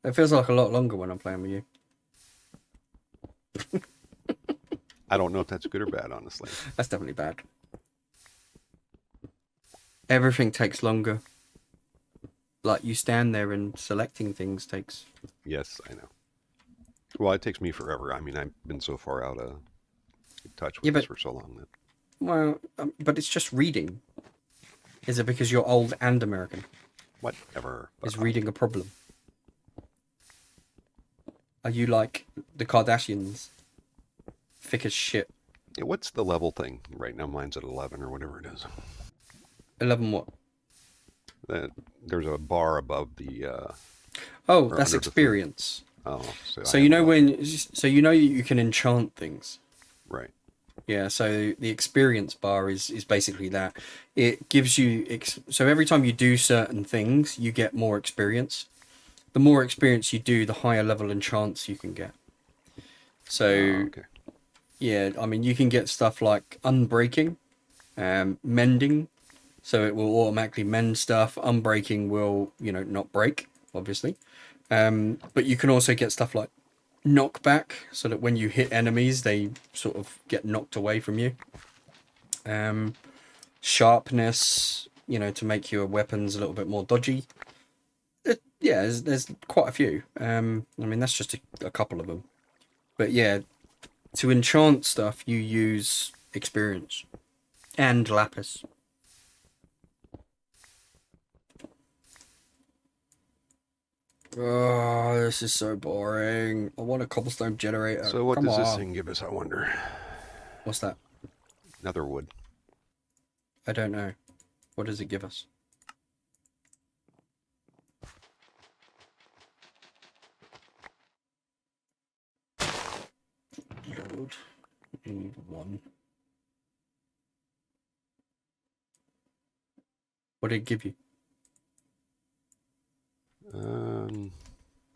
It feels like a lot longer when I'm playing with you. I don't know if that's good or bad, honestly. That's definitely bad. Everything takes longer. Like, you stand there and selecting things takes... Yes, I know. Well, it takes me forever. I mean, I've been so far out of touch with this for so long that... Well, but it's just reading. Is it because you're old and American? Whatever. Is reading a problem? Are you like the Kardashians? Thick as shit. Yeah, what's the level thing? Right now mine's at 11 or whatever it is. 11 what? There's a bar above the... oh, that's experience. Oh, so you know when... So you know you can enchant things. Right. Yeah, so the experience bar is basically that. It gives you... So every time you do certain things, you get more experience. The more experience you do, the higher level enchants you can get. So, okay. Yeah, I mean, you can get stuff like unbreaking, mending, so it will automatically mend stuff. Unbreaking will, not break, obviously. But you can also get stuff like knockback, so that when you hit enemies, they sort of get knocked away from you. Sharpness, to make your weapons a little bit more dodgy. Yeah, there's quite a few. I mean, that's just a couple of them. But yeah, to enchant stuff, you use experience and lapis. Oh, this is so boring. I want a cobblestone generator. So what does this thing give us, I wonder? What's that? Nether wood. I don't know. What does it give us? Load. Need one. What did it give you?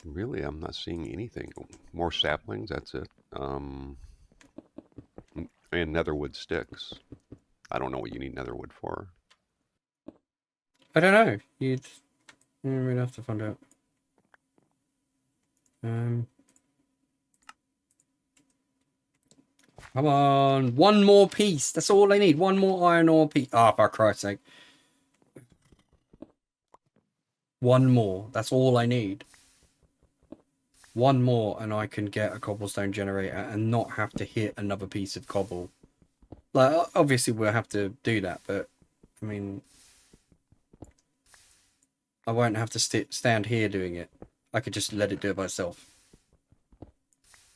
Really, I'm not seeing anything. More saplings, that's it. And netherwood sticks. I don't know what you need netherwood for. I don't know. We'd have to find out. Come on, one more piece. That's all I need. One more iron ore piece. Ah, for Christ's sake. One more. That's all I need. One more and I can get a cobblestone generator and not have to hit another piece of cobble. Like, obviously we'll have to do that, but, I mean... I won't have to stand here doing it. I could just let it do it by itself.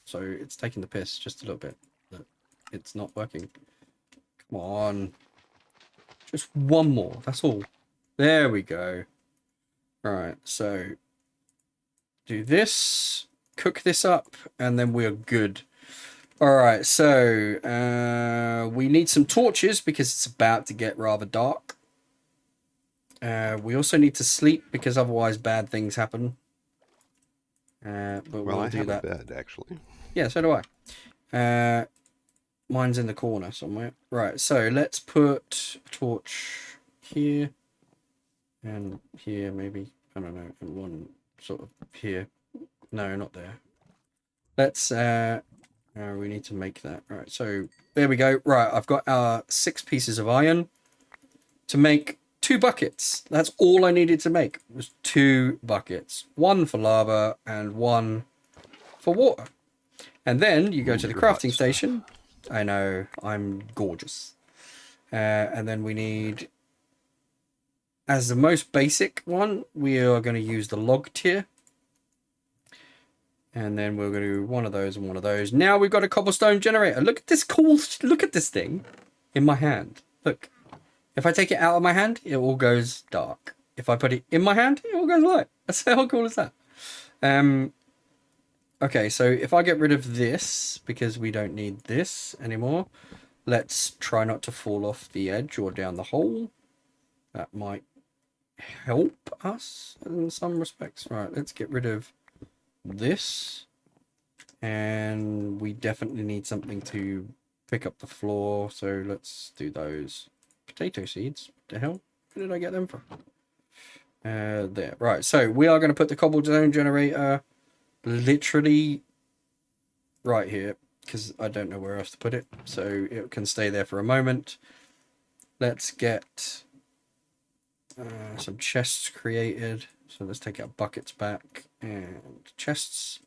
So, it's taking the piss just a little bit. But it's not working. Come on. Just one more. That's all. There we go. Alright, so... do this, cook this up, and then we're good. Alright, so we need some torches because it's about to get rather dark. We also need to sleep because otherwise bad things happen. But we'll do that. I have a bed, actually. Yeah, so do I. Mine's in the corner somewhere. Right, so let's put a torch here. And here, maybe. I don't know, and one sort of here. No, not there. Let's, we need to make that. Right, so there we go. Right, I've got our 6 pieces of iron to make 2 buckets. That's all I needed to make was 2 buckets. 1 for lava and 1 for water. And then you go to the crafting station. I know, I'm gorgeous. And then we need... as the most basic one, we are going to use the log tier. And then we're going to do one of those and one of those. Now we've got a cobblestone generator. Look at this cool... look at this thing in my hand. Look. If I take it out of my hand, it all goes dark. If I put it in my hand, it all goes light. That's how cool is that? Okay, so if I get rid of this, because we don't need this anymore, Let's try not to fall off the edge or down the hole. That might help us in some respects. Right, let's get rid of this. And we definitely need something to pick up the floor. So let's do those potato seeds. What the hell? Where did I get them from? There. Right, so we are going to put the cobblestone generator literally right here, because I don't know where else to put it, so it can stay there for a moment. Let's get some chests created. So let's take our buckets back and chests.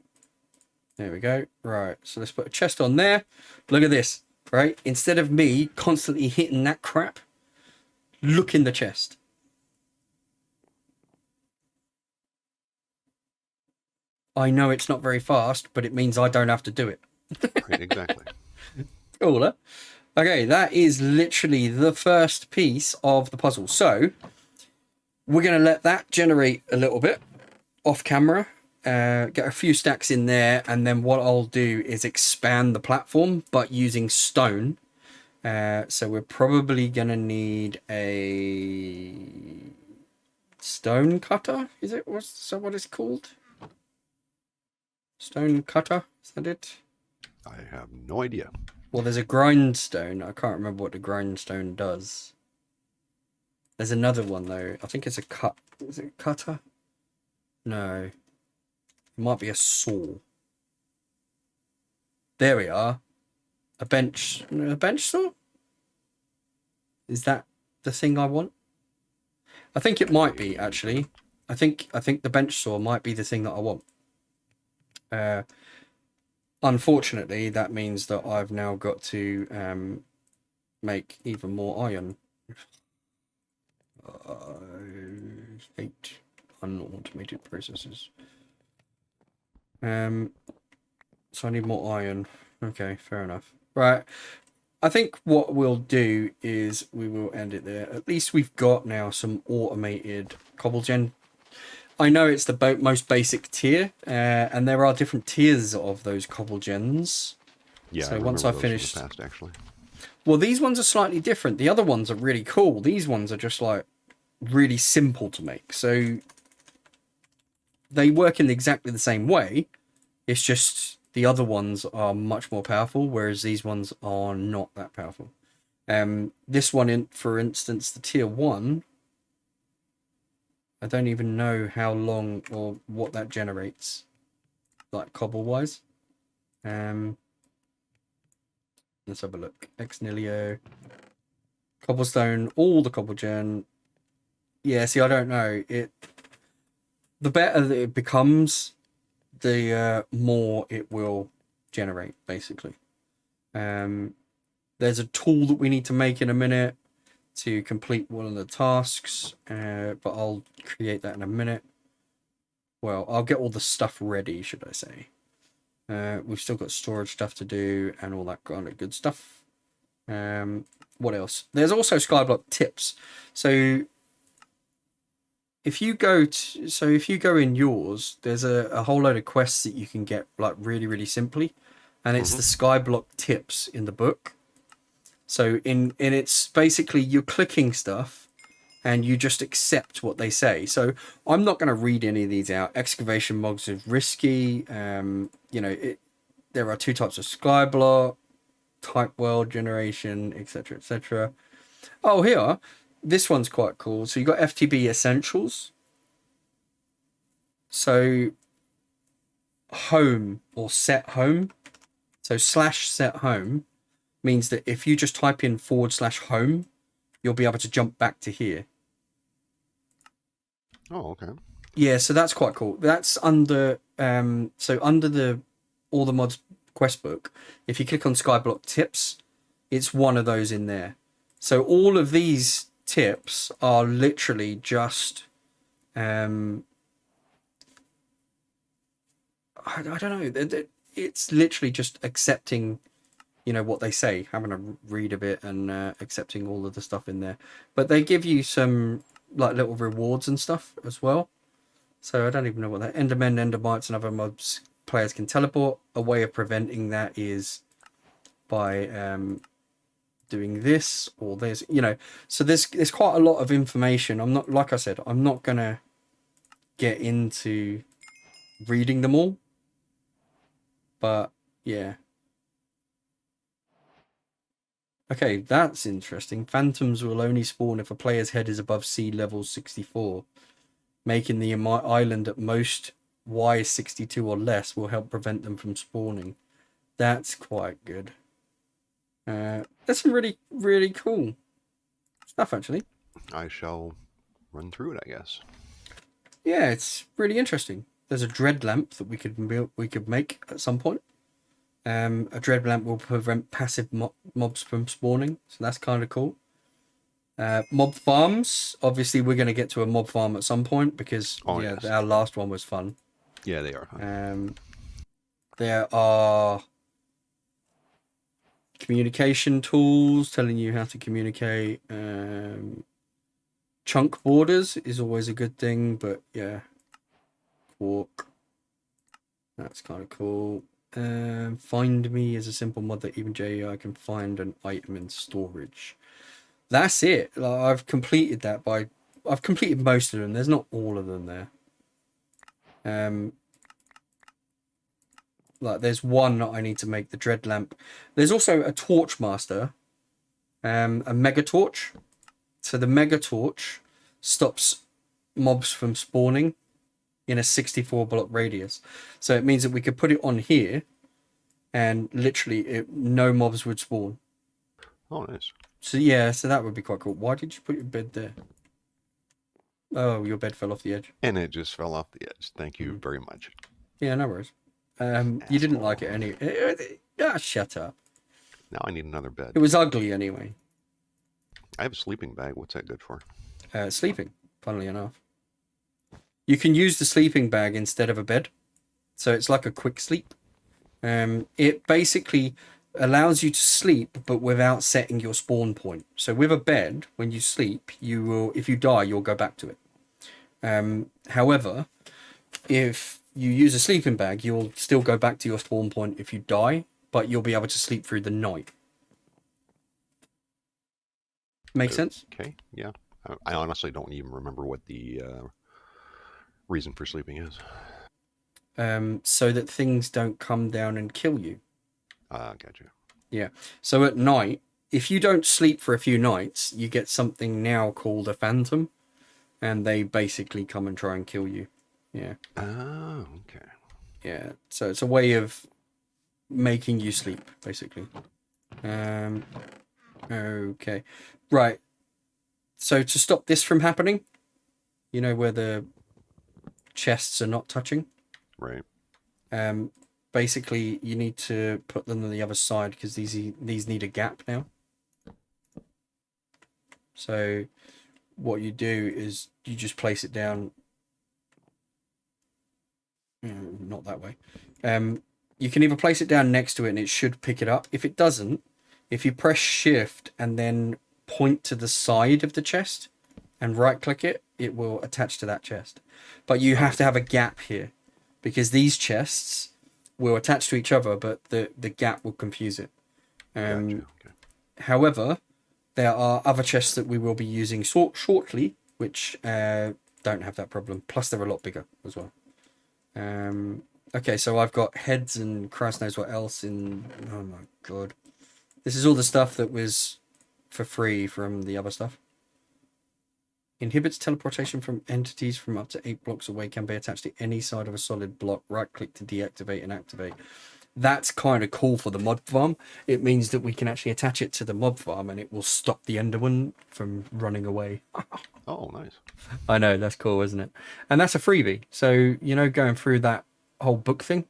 There we go. Right, so let's put a chest on there. Look at this, right? Instead of me constantly hitting that crap, look in the chest. I know it's not very fast, but it means I don't have to do it. Right, exactly. Cool, huh? Okay, that is literally the first piece of the puzzle. So we're going to let that generate a little bit off camera, get a few stacks in there, and then what I'll do is expand the platform, but using stone. So we're probably going to need a stone cutter. Is it? Is that what it's called? Stone cutter? Is that it? I have no idea. Well, there's a grindstone. I can't remember what the grindstone does. There's another one though. I think it's a cut. Is it a cutter? No. It might be a saw. There we are. A bench saw? Is that the thing I want? I think it might be actually. I think the bench saw might be the thing that I want. Unfortunately, that means that I've now got to make even more iron. I hate unautomated processes. So I need more iron. Okay, fair enough. Right. I think what we'll do is we will end it there. At least we've got now some automated cobblegen. I know it's the most basic tier, and there are different tiers of those cobblegens. Yeah, so once I finish, past, actually. Well, these ones are slightly different. The other ones are really cool. These ones are just like really simple to make. So they work in exactly the same way. It's just the other ones are much more powerful, whereas these ones are not that powerful. This one, for instance, the tier 1. I don't even know how long or what that generates, like cobble-wise. Let's have a look. Ex nihilo. Cobblestone, all the cobblegen. Yeah, see, I don't know. The better that it becomes, the more it will generate, basically. There's a tool that we need to make in a minute to complete one of the tasks, but I'll create that in a minute. Well, I'll get all the stuff ready, should I say. We've still got storage stuff to do and all that kind of good stuff. What else? There's also skyblock tips. So if you go in yours, there's a whole load of quests that you can get like really, really simply, and it's the skyblock tips in the book. So in it's basically you're clicking stuff and you just accept what they say. So I'm not going to read any of these out. Excavation mods is risky. There are 2 types of skyblock, type world generation, etc., etc. Oh, here, this one's quite cool. So you got FTB essentials. So home or set home. So /set home means that if you just type in /home, you'll be able to jump back to here. Oh, okay. Yeah, so that's quite cool. That's under under the all the mods quest book. If you click on skyblock tips, it's one of those in there. So all of these tips are literally just I don't know. It's literally just accepting, what they say, having a read of it and accepting all of the stuff in there. But they give you some like little rewards and stuff as well. So I don't even know what that Endermen, Endermites, and other mobs players can teleport. A way of preventing that is by doing this or there's, you know, so there's quite a lot of information. I'm not, like I said, I'm not gonna get into reading them all, but yeah. Okay, that's interesting. Phantoms will only spawn if a player's head is above sea level 64. Making the island at most Y62 or less will help prevent them from spawning. That's quite good. That's some really, really cool stuff, actually. I shall run through it, I guess. Yeah, it's really interesting. There's a dread lamp that we could make at some point. A dread lamp will prevent passive mobs from spawning, so that's kind of cool. Mob farms. Obviously, we're going to get to a mob farm at some point because yes, our last one was fun. Yeah, they are. There are communication tools telling you how to communicate. Chunk borders is always a good thing, but yeah, quark. That's kind of cool. Find me is a simple mod that even JEI can find an item in storage. That's it. Like, I've completed that I've completed most of them. There's not all of them there. Like there's one that I need to make, the dread lamp. There's also a torch master, a mega torch. So the mega torch stops mobs from spawning in a 64 block radius. So it means that we could put it on here and literally no mobs would spawn. Oh, nice. So yeah, so that would be quite cool. Why did you put your bed there? Oh, your bed fell off the edge. And it just fell off the edge. Thank you very much. Yeah, no worries. You didn't like it anyway. Shut up. Now I need another bed. It was ugly anyway. I have a sleeping bag. What's that good for? Sleeping, funnily enough. You can use the sleeping bag instead of a bed. So it's like a quick sleep. It basically allows you to sleep, but without setting your spawn point. So with a bed, when you sleep, you will, if you die, you'll go back to it. However, if you use a sleeping bag, you'll still go back to your spawn point if you die, but you'll be able to sleep through the night. Make sense? Okay, yeah. I honestly don't even remember what the reason for sleeping is. So that things don't come down and kill you. Gotcha. Yeah. So at night, if you don't sleep for a few nights, you get something now called a phantom, and they basically come and try and kill you. Yeah. Oh, okay. Yeah. So it's a way of making you sleep, basically. Okay. Right. So to stop this from happening, you know, where the chests are not touching. Right. Basically, you need to put them on the other side because these need a gap now. So what you do is you just place it down. Not that way. You can either place it down next to it and it should pick it up. If it doesn't, if you press shift and then point to the side of the chest and right click it, it will attach to that chest. But you have to have a gap here because these chests will attach to each other, but the gap will confuse it. Gotcha. Okay. However, there are other chests that we will be using shortly, which don't have that problem. Plus, they're a lot bigger as well. Okay, so I've got heads and Christ knows what else in... Oh my god. This is all the stuff that was for free from the other stuff. Inhibits teleportation from entities from up to 8 blocks away, can be attached to any side of a solid block. Right click to deactivate and activate. That's kind of cool for the mob farm. It means that we can actually attach it to the mob farm and it will stop the Enderman from running away. Oh, nice. I know, that's cool, isn't it? And that's a freebie. So, you know, going through that whole book thing.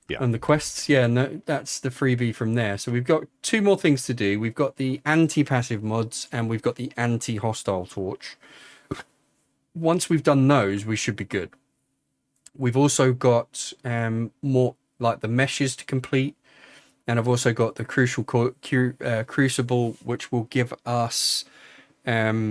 Yeah. And the quests, yeah, no, that's the freebie from there. So we've got 2 more things to do. We've got the anti-passive mods and we've got the anti-hostile torch. Once we've done those, we should be good. We've also got more like the meshes to complete. And I've also got the crucible, which will give us a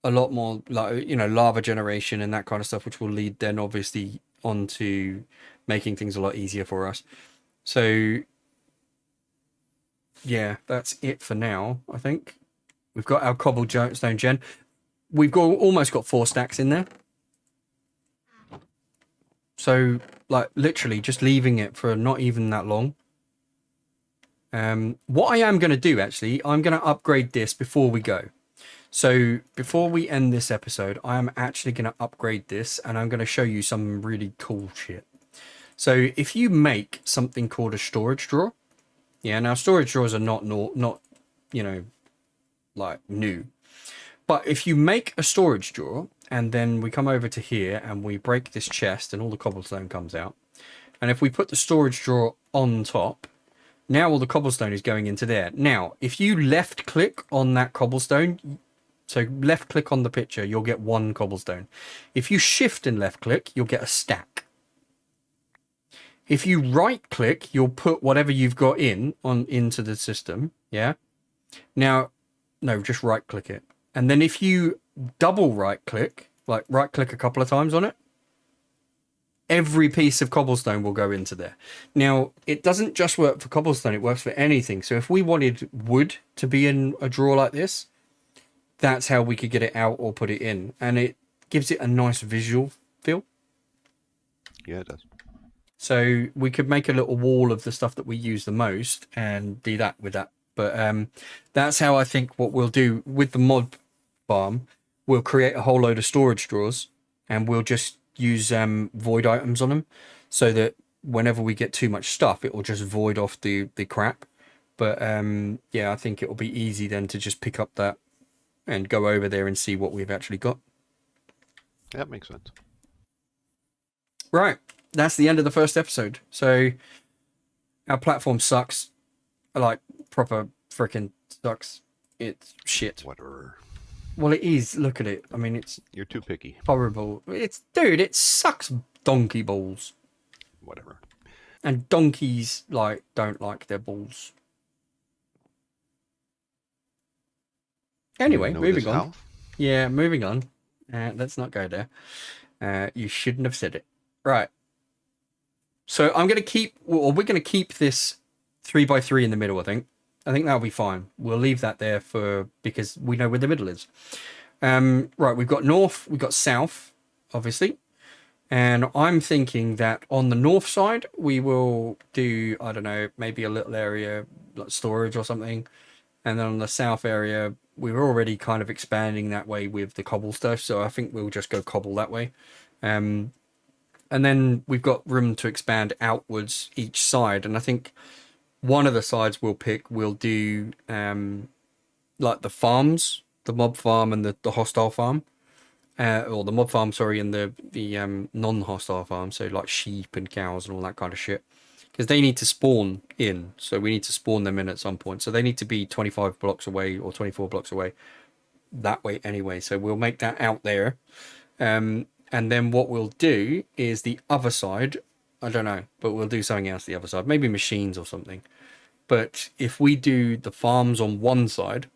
lot more, like, you know, lava generation and that kind of stuff, which will lead then obviously onto making things a lot easier for us. So yeah, that's it for now, I think. We've got our cobblestone gen. We've almost got 4 stacks in there. So, like, literally just leaving it for not even that long. What I am going to do, actually, I'm going to upgrade this before we go. So, before we end this episode, I am actually going to upgrade this, and I'm going to show you some really cool shit. So, if you make something called a storage drawer, yeah, now storage drawers are not you know, like new. But if you make a storage drawer, and then we come over to here and we break this chest and all the cobblestone comes out. And if we put the storage drawer on top, now all the cobblestone is going into there. Now, if you left click on that cobblestone, so left click on the picture, you'll get 1 cobblestone. If you shift and left click, you'll get a stack. If you right click, you'll put whatever you've got into the system. Yeah. Now, no, just right click it. And then if you double right click, like right click a couple of times on it, every piece of cobblestone will go into there. Now, it doesn't just work for cobblestone, it works for anything. So if we wanted wood to be in a drawer like this, that's how we could get it out or put it in. And it gives it a nice visual feel. Yeah, it does. So we could make a little wall of the stuff that we use the most and do that with that. But that's how I think what we'll do with the mod farm. We'll create a whole load of storage drawers and we'll just use void items on them so that whenever we get too much stuff, it will just void off the crap. But yeah, I think it will be easy then to just pick up that and go over there and see what we've actually got. That makes sense. Right. That's the end of the first episode. So our platform sucks. Like proper freaking sucks. It's shit. Whatever. Well, it is. Look at it. I mean, it's You're too picky. horrible. Dude, it sucks donkey balls. Whatever. And donkeys don't like their balls. Anyway, moving on. Yeah, moving on. Let's not go there. You shouldn't have said it. Right. So we're going to keep this 3x3 in the middle, I think. I think that'll be fine. We'll leave that there because we know where the middle is. Right, we've got north, we've got south, obviously. And I'm thinking that on the north side, we will do, I don't know, maybe a little area like storage or something. And then on the south area, we were already kind of expanding that way with the cobble stuff. So I think we'll just go cobble that way. And then we've got room to expand outwards each side. And I think one of the sides we'll do like the farms, the mob farm and the hostile farm. Or the mob farm, sorry, and the non-hostile farm. So like sheep and cows and all that kind of shit. Because they need to spawn in. So we need to spawn them in at some point. So they need to be 25 blocks away or 24 blocks away. That way anyway. So we'll make that out there. And then what we'll do is the other side, I don't know, but we'll do something else the other side. Maybe machines or something. But if we do the farms on one side,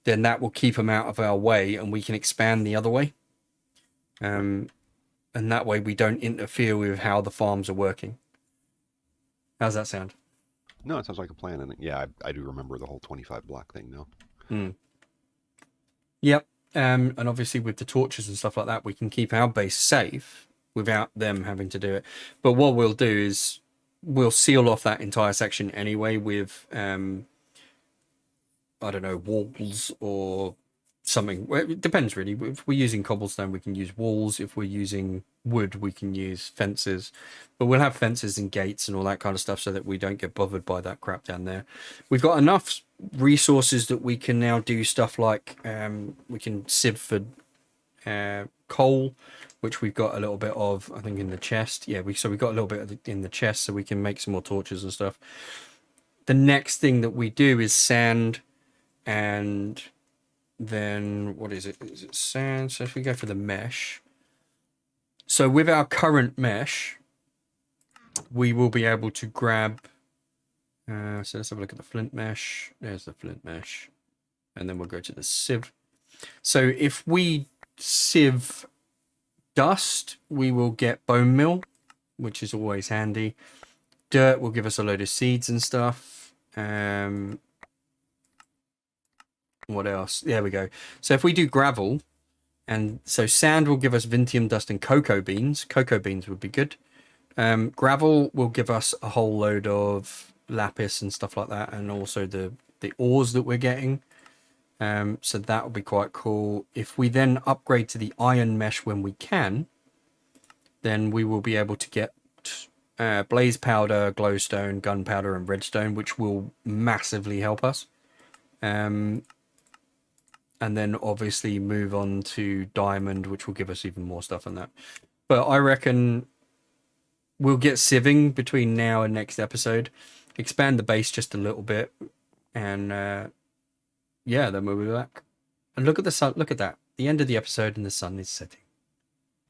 then that will keep them out of our way and we can expand the other way. And that way we don't interfere with how the farms are working. How's that sound? No, it sounds like a plan. And yeah, I do remember the whole 25 block thing now. Yep. And obviously with the torches and stuff like that, we can keep our base safe without them having to do it. But what we'll do is we'll seal off that entire section anyway with, I don't know, walls or something. Well, it depends really. If we're using cobblestone, we can use walls. If we're using wood, we can use fences. But we'll have fences and gates and all that kind of stuff so that we don't get bothered by that crap down there. We've got enough resources that we can now do stuff like we can sieve for coal, which we've got a little bit of, I think, in the chest. Yeah, we've got a little bit in the chest so we can make some more torches and stuff. The next thing that we do is sand, and then what is it? Is it sand? So if we go for the mesh, so with our current mesh, we will be able to grab. So let's have a look at the flint mesh. There's the flint mesh, and then we'll go to the sieve. So if we sieve dust, we will get bone meal, which is always handy. Dirt will give us a load of seeds and stuff. What else? There we go. So if we do gravel, and so sand will give us Vintium dust and cocoa beans. Cocoa beans would be good. Gravel will give us a whole load of lapis and stuff like that, and also the ores that we're getting. So that will be quite cool. If we then upgrade to the iron mesh when we can, then we will be able to get blaze powder, glowstone, gunpowder, and redstone, which will massively help us. And then obviously move on to diamond, which will give us even more stuff on that. But I reckon we'll get sieving between now and next episode, expand the base just a little bit, and yeah, then we'll be back. And look at the sun. Look at that. The end of the episode and the sun is setting.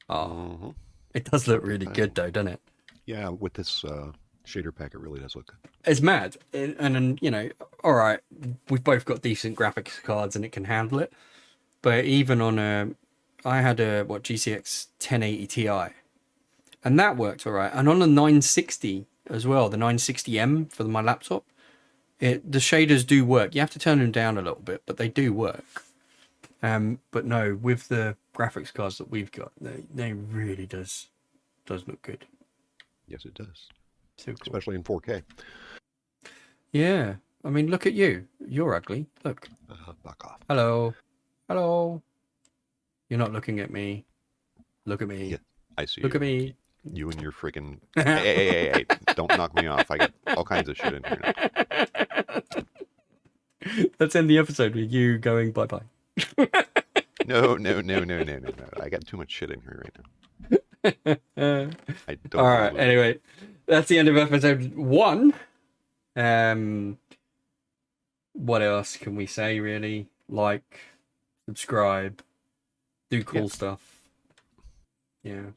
Oh, it does look really good though, doesn't it? Yeah, with this shader pack, it really does look good. It's mad. And then, you know, all right, we've both got decent graphics cards and it can handle it. But even on I had a GCX 1080 Ti, and that worked all right. And on a 960 as well, the 960M for my laptop, the shaders do work. You have to turn them down a little bit, but they do work. But no, with the graphics cards that we've got, they really does look good. Yes, it does. So cool. Especially in 4K. Yeah. I mean, look at you. You're ugly. Look. Fuck off. Hello. Hello. You're not looking at me. Look at me. Yeah, I see. Look at me. You and your freaking... hey. Don't knock me off. I got all kinds of shit in here now. Let's end the episode with you going bye-bye. No. I got too much shit in here right now. I don't. All right. Anyway, that's the end of episode 1. What else can we say? Really, like, subscribe, do cool stuff. Yeah.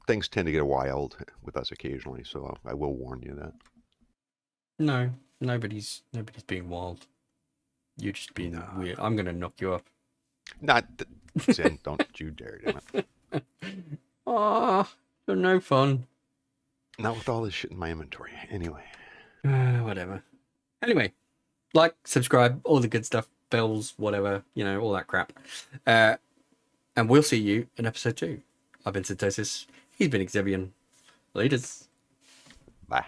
Things tend to get wild with us occasionally, so I will warn you that. No, nobody's being wild. You're just being weird. I'm gonna knock you up. Not, Zen, don't you dare, damn it. Ah, you're no fun. Not with all this shit in my inventory. Anyway. Whatever. Anyway, like, subscribe, all the good stuff, bells, whatever, you know, all that crap. And we'll see you in episode 2. I've been Synthesis. He's been X3vion. Laters. Bye.